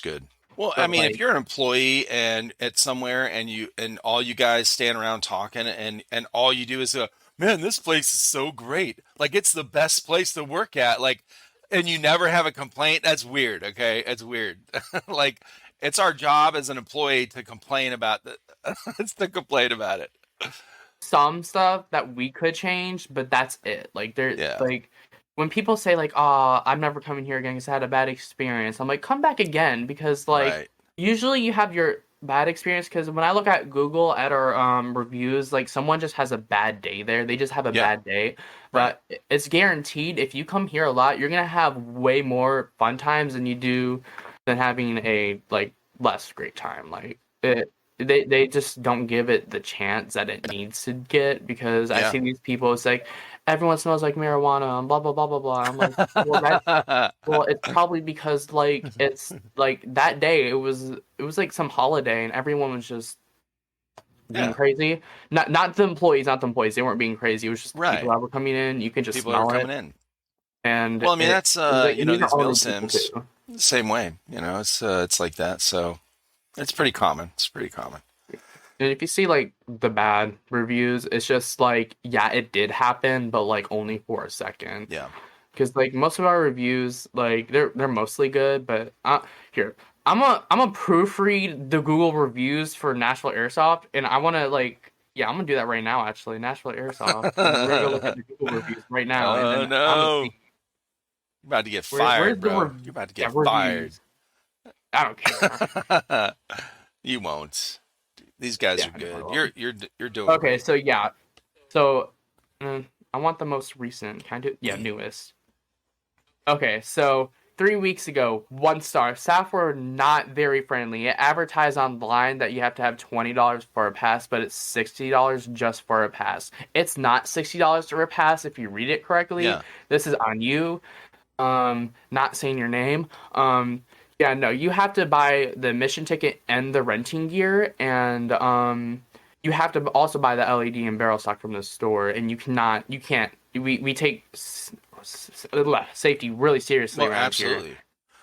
S1: good. Well, I
S2: But
S1: mean, if
S2: like
S1: you're an employee and at somewhere and all you guys stand around talking and all you do is man, this place is so great. Like it's the best place to work at. Like, and you never have a complaint. That's weird. Okay, it's weird. Like it's our job as an employee to complain about the, it's to complain about it.
S2: some stuff that we could change, but that's it. Like there
S1: Yeah.
S2: like when people say like, "Oh, I'm never coming here again because I had a bad experience." I'm like, "Come back again," because like
S1: Right.
S2: usually you have your bad experience because when I look at Google at our reviews, like someone just has a bad day there. They just have a
S1: Yeah.
S2: bad day.
S1: Right.
S2: But it's guaranteed if you come here a lot, you're gonna have way more fun times than you do than having a like less great time. Like they just don't give it the chance that it needs to get because I
S1: Yeah.
S2: see these people. It's like everyone smells like marijuana and blah blah blah blah blah. I'm like, well, it's probably because like it's like that day it was like some holiday and everyone was just being
S1: Yeah.
S2: crazy. Not the employees, not the employees. They weren't being crazy. It was just the people
S1: Right.
S2: that were coming in. You can just
S1: People that are
S2: smell it,
S1: coming in.
S2: and
S1: Well, I mean, that's
S2: it's like and these are
S1: these mill
S2: only people too.
S1: sims the same way. It's like that. So it's pretty common. It's pretty common.
S2: And if you see like the bad reviews, it's just like yeah, it did happen, but like only for a second.
S1: Yeah.
S2: Because like most of our reviews, like they're mostly good, but here I'm a proofread the Google reviews for Nashville Airsoft, and I want to like yeah I'm gonna do that right now actually Nashville Airsoft. We're gonna go look at the Google reviews right now, and
S1: Oh
S2: then I'm gonna
S1: no.
S2: see
S1: You're about to get
S2: where's
S1: fired,
S2: the
S1: bro. You're about to
S2: yeah
S1: get fired.
S2: reviews. I don't care.
S1: You won't. These guys
S2: Yeah,
S1: are
S2: no, I
S1: good.
S2: will.
S1: You're doing
S2: Okay,
S1: great.
S2: so yeah, so I want the most recent kind of yeah newest. Okay, so 3 weeks ago, 1 star. Staff were not very friendly. It advertised online that you have to have $20 for a pass, but it's $60 just for a pass. It's not $60 for a pass if you read it correctly.
S1: Yeah.
S2: This is on you. Not saying your name. Yeah, no, you have to buy the admission ticket and the renting gear, and you have to also buy the LED and barrel stock from the store, and you can't. We take safety really seriously
S1: Well,
S2: around here.
S1: absolutely.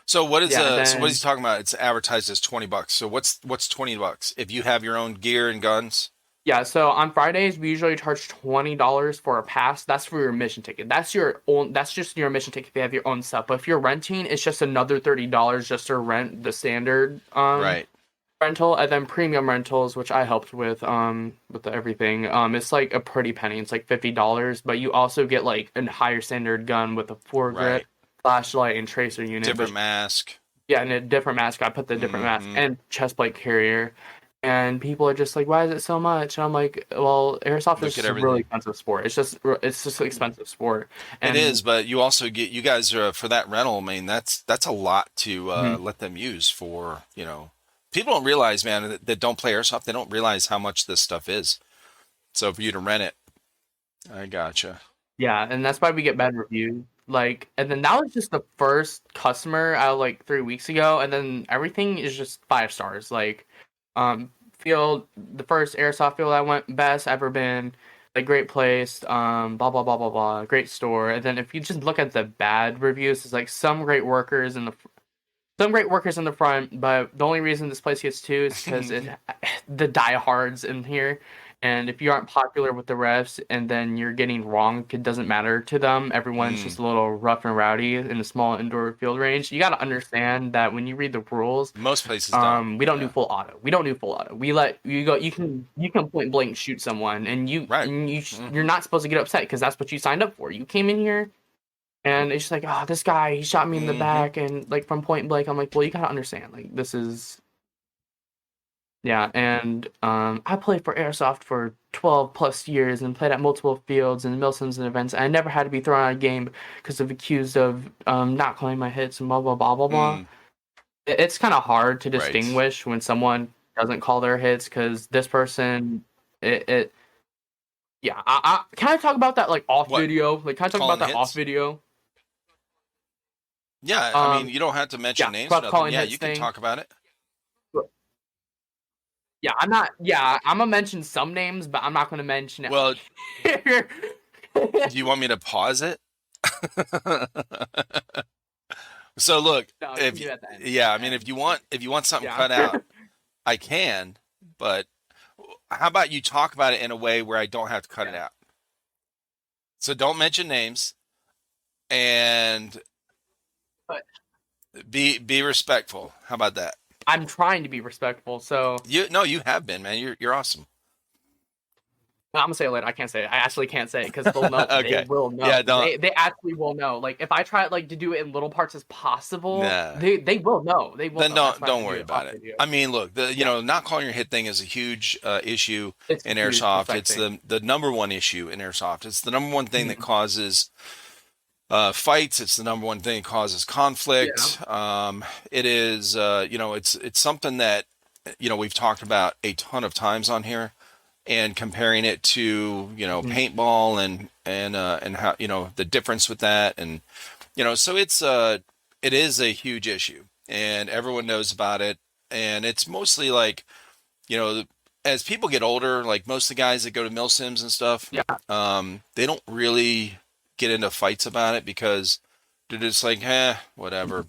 S1: So
S2: Yeah,
S1: so what is
S2: then
S1: he talking about? It's advertised as $20. So what's $20 if you have your own gear and guns?
S2: yeah, so on Fridays we usually charge $20 for a pass. That's for your admission ticket. That's your own. That's just your admission ticket if you have your own stuff. But if you're renting, it's just another $30 just to rent the standard
S1: Right.
S2: rental, and then premium rentals, which I helped with everything. It's like a pretty penny. It's like $50, but you also get like a higher standard gun with a foregrip,
S1: Right.
S2: flashlight, and tracer unit.
S1: Different
S2: Which
S1: mask.
S2: yeah, and a different mask. I put the different mask
S1: Mm-hmm.
S2: and chest plate carrier. And people are just like, "Why is it so much?" And I'm like, "Well, airsoft is
S1: Look at
S2: just a really
S1: everything.
S2: expensive sport. It's just an expensive sport."
S1: It
S2: And
S1: is, but you also get you guys for that rental. I mean, that's a lot to
S2: mhm.
S1: let them use for. People don't realize, man, that don't play airsoft. They don't realize how much this stuff is. So for you to rent it, I gotcha.
S2: Yeah, and that's why we get bad reviews. Like, and then that was just the first customer out of like 3 weeks ago, and then everything is just 5 stars. Like, field, the first airsoft field I went best ever been, like great place, blah blah blah blah blah, great store. And then if you just look at the bad reviews, it's like some great workers in the front, but the only reason this place gets two is because it the diehards in here. And if you aren't popular with the refs and then you're getting wrong, it doesn't matter to them. Everyone's
S1: Mm,
S2: just a little rough and rowdy in a small indoor field range. You got to understand that when you read the rules,
S1: most places don't.
S2: we don't do
S1: Yeah.
S2: full auto. We don't do full auto. We let you go. You can point blank shoot someone, and
S1: Right.
S2: you're
S1: Hmm.
S2: not supposed to get upset because that's what you signed up for. You came in here and it's just like, oh, this guy, he shot me in the
S1: Hmm.
S2: back and like from point blank. I'm like, well, you gotta understand, like this is Yeah, and I played for Airsoft for 12 plus years and played at multiple fields and milsims and events. I never had to be thrown out of game because of accused of not calling my hits and blah blah blah blah blah.
S1: Mm,
S2: It's kind of hard to
S1: right.
S2: distinguish when someone doesn't call their hits because this person, it yeah. Can I talk about that like off
S1: What?
S2: video? Like, can I talk about
S1: Calling
S2: that off
S1: hits?
S2: video?
S1: Yeah, I mean,
S2: Um,
S1: you don't have to mention
S2: yeah,
S1: names or
S2: about the
S1: nothing.
S2: calling
S1: Yeah,
S2: hits
S1: you can
S2: thing.
S1: talk about it.
S2: Yeah, I'm not. Yeah, I'm gonna mention some names, but I'm not gonna mention it on
S1: Well,
S2: here.
S1: do you want me to pause it? So look,
S2: No, you can
S1: if
S2: do it at the end.
S1: yeah,
S2: At
S1: I
S2: the
S1: mean,
S2: end.
S1: if you want something
S2: Yeah.
S1: cut out, I can, but how about you talk about it in a way where I don't have to cut it
S2: Yeah.
S1: out? So don't mention names and
S2: But
S1: be respectful. How about that?
S2: I'm trying to be respectful, so
S1: You no, you have been, man. You're awesome.
S2: no, I'm gonna say it later. I can't say it. I actually can't say it because they'll know. They
S1: Okay.
S2: will
S1: Yeah,
S2: know.
S1: don't.
S2: They actually will know. Like if I try like to do it in little parts as possible,
S1: Nah.
S2: they will know. They will
S1: Then
S2: know. That's why I have
S1: don't
S2: to do
S1: worry
S2: it off
S1: about it.
S2: video.
S1: I mean, look, the
S2: Yeah,
S1: not calling your hit thing is a huge issue
S2: it's
S1: in
S2: huge
S1: airsoft.
S2: respect
S1: It's
S2: thing.
S1: the number one issue in airsoft. It's the number one thing that
S2: Mhm.
S1: causes fights. It's the number one thing that causes
S2: Yeah.
S1: conflict. It is it's something that we've talked about a ton of times on here, and comparing it to
S2: Mhm.
S1: paintball and how the difference with that, and so it is a huge issue and everyone knows about it, and it's mostly like you know as people get older, like most of the guys that go to mill sims and stuff,
S2: Yeah.
S1: they don't really get into fights about it because they're just like, whatever,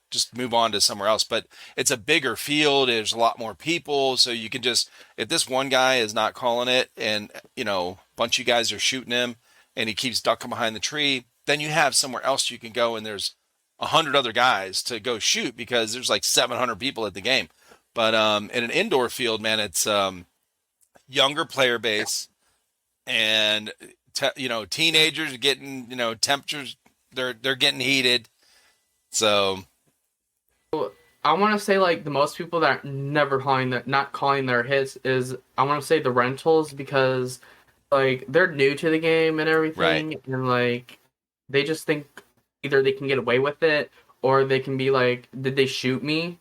S1: just move on to somewhere else. But it's a bigger field. There's a lot more people. So you can just, if this one guy is not calling it and, a bunch of you guys are shooting him and he keeps ducking behind the tree, then you have somewhere else you can go and there's 100 other guys to go shoot because there's like 700 people at the game. But in an indoor field, man, it's younger player base and teenagers are getting temperatures, they're getting heated, so
S2: I want to say like the most people that are never calling that not calling their hits is I want to say the rentals because like they're new to the game and
S1: right.
S2: everything and like they just think either they can get away with it or they can be like did they shoot me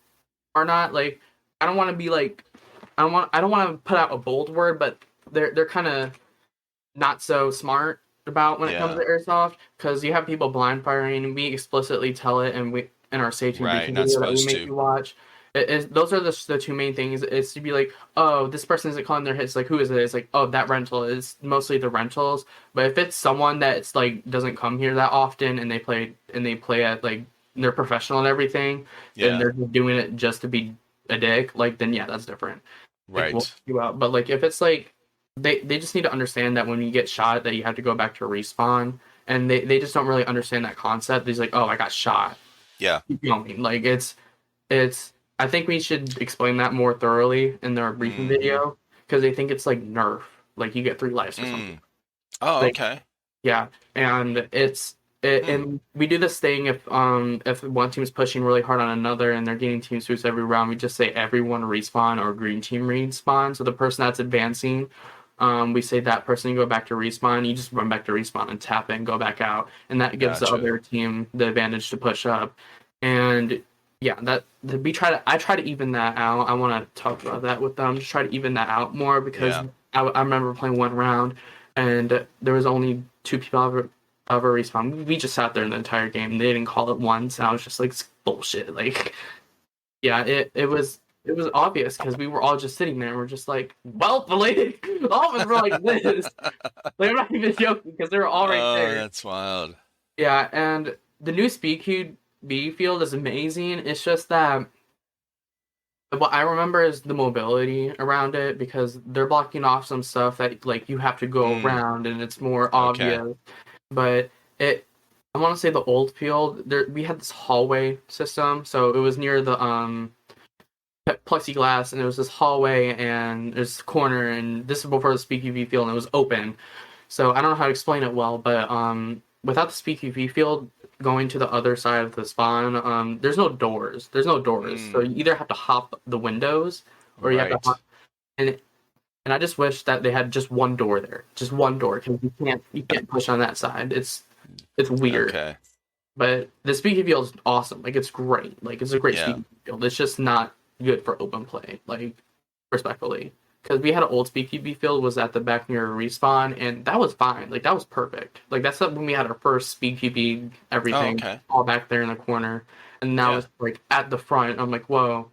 S2: or not like I don't want to be like I don't want to put out a bold word but they're kind of not so smart about when it comes
S1: Yeah,
S2: to airsoft because you have people blind firing and we explicitly tell it and we in our safety
S1: right,
S2: briefing
S1: not
S2: video that we
S1: supposed
S2: make
S1: to.
S2: you watch those are the two main things is to be like oh this person isn't calling their hits like who is it it's like oh that rental is mostly the rentals but if it's someone that's like doesn't come here that often and they play at like they're professional and everything then
S1: Yeah,
S2: they're just doing it just to be a dick like then yeah that's different like we'll
S1: right.
S2: you out. But like if it's like they just need to understand that when you get shot that you have to go back to respawn and they just don't really understand that concept. He's like, oh I got shot.
S1: Yeah.
S2: Keep going. Like it's I think we should explain that more thoroughly in their briefing
S1: Hmm.
S2: video because they think it's like Nerf. Like you get 3 lives or something.
S1: Mm. Oh,
S2: Like
S1: okay.
S2: yeah. And
S1: Hmm.
S2: and we do this thing if one team is pushing really hard on another and they're getting team sweeps every round, we just say everyone respawn or green team respawn. So the person that's advancing, we say that person you go back to respawn, you just run back to respawn and tap in, go back out, and that gives the
S1: Gotcha.
S2: other team the advantage to push up. And yeah, I try to even that out. I want to talk about that with them, just try to even that out more because
S1: Yeah.
S2: I remember playing one round and there was only two people of a respawn. We just sat there the entire game. They didn't call it once, and I was just like, bullshit. Like, yeah, it was obvious because we were all just sitting there. And we're just like, well, like, all of us were like this. Like, I'm not even joking because they were all right
S1: Oh,
S2: there.
S1: that's wild.
S2: Yeah, and the new Speed QB field is amazing. It's just that what I remember is the mobility around it because they're blocking off some stuff that like you have to go
S1: Mm.
S2: around and it's more
S1: Okay.
S2: obvious. But it I want to say the old field there we had this hallway system, so it was near the plexiglass and it was this hallway and there's a corner and this is before the Speed QB field and it was open. So I don't know how to explain it well, but without the Speed QB field going to the other side of the spawn, there's no doors. There's no doors. So
S1: Mm.
S2: you either have to hop the windows or you have to and I just wish that they had just one door there, just one door, because you can't push on that side. It's weird.
S1: Okay.
S2: But the speaking field is awesome. Like, it's great. Like, it's a great speaking field. It's just not good for open play. Like, respectfully, because we had an old speakeasy field was at the back near respawn, and that was fine. Like, that was perfect. Like, that's when we had our first speakeasy everything all back there in the corner, and now it's like at the front. I'm like, whoa.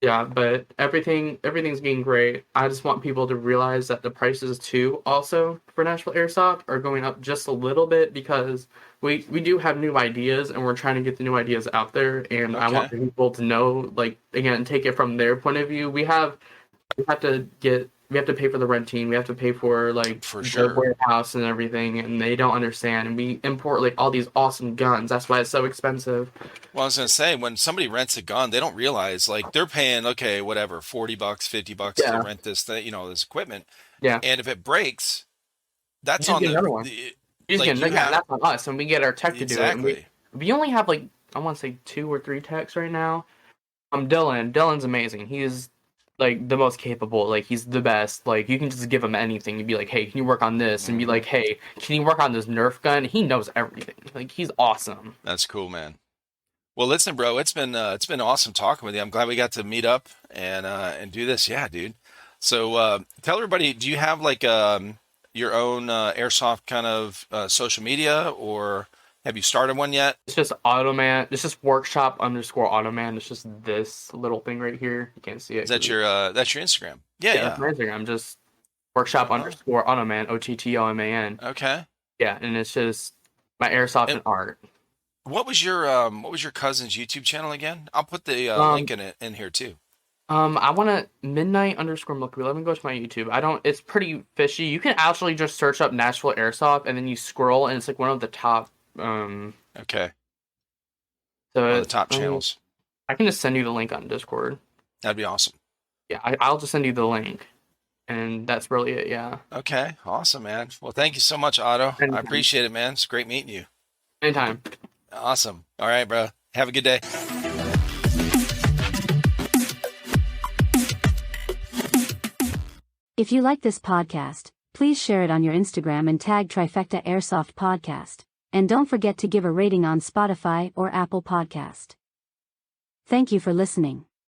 S2: Yeah, but everything's getting great. I just want people to realize that the prices too, also for Nashville Airsoft, are going up just a little bit, because we do have new ideas, and we're trying to get the new ideas out there. And I want people to know, like, again, take it from their point of view. We have to pay for the renting. We have to pay for, like, the warehouse and everything, and they don't understand. And we import, like, all these awesome guns. That's why it's so expensive.
S1: Well, I was gonna say, when somebody rents a gun, they don't realize, like, they're paying whatever, $40, $50 to rent this thing, this equipment.
S2: Yeah.
S1: And if it breaks, that's
S2: on another one. That's on us, and we get our tech to do it. And we only have, like, I want to say 2 or 3 techs right now. Dylan's amazing. He is, like, the most capable. Like, he's the best. Like, you can just give him anything and be like, hey, can you work on this? And be like, hey, can you work on this Nerf gun? He knows everything. Like, he's awesome.
S1: That's cool, man. Well, listen, bro, it's been awesome talking with you. I'm glad we got to meet up and do this. Yeah, dude. So tell everybody, do you have, like, your own airsoft kind of social media, or have you started one yet?
S2: It's just Automan. It's just workshop_Automan. It's just this little thing right here. You can't see it.
S1: That's your Instagram. Yeah.
S2: That's my Instagram. Just workshop_Automan. OTTOMAN.
S1: Okay.
S2: Yeah, and it's just my airsoft and art.
S1: What was your cousin's YouTube channel again? I'll put the link in here too.
S2: I want to midnight_milky. Let me go to my YouTube. It's pretty fishy. You can actually just search up Nashville Airsoft, and then you scroll, and it's like one of the top.
S1: Okay.
S2: So
S1: one of the top channels.
S2: I can just send you the link on Discord.
S1: That'd be awesome.
S2: Yeah, I'll just send you the link, and that's really it. Yeah.
S1: Okay. Awesome, man. Well, thank you so much, Otto.
S2: Anytime.
S1: I appreciate it, man. It's great meeting you.
S2: Anytime.
S1: Awesome. All right, bro. Have a good day.
S3: If you like this podcast, please share it on your Instagram and tag Trifecta Airsoft Podcast. And don't forget to give a rating on Spotify or Apple Podcast. Thank you for listening.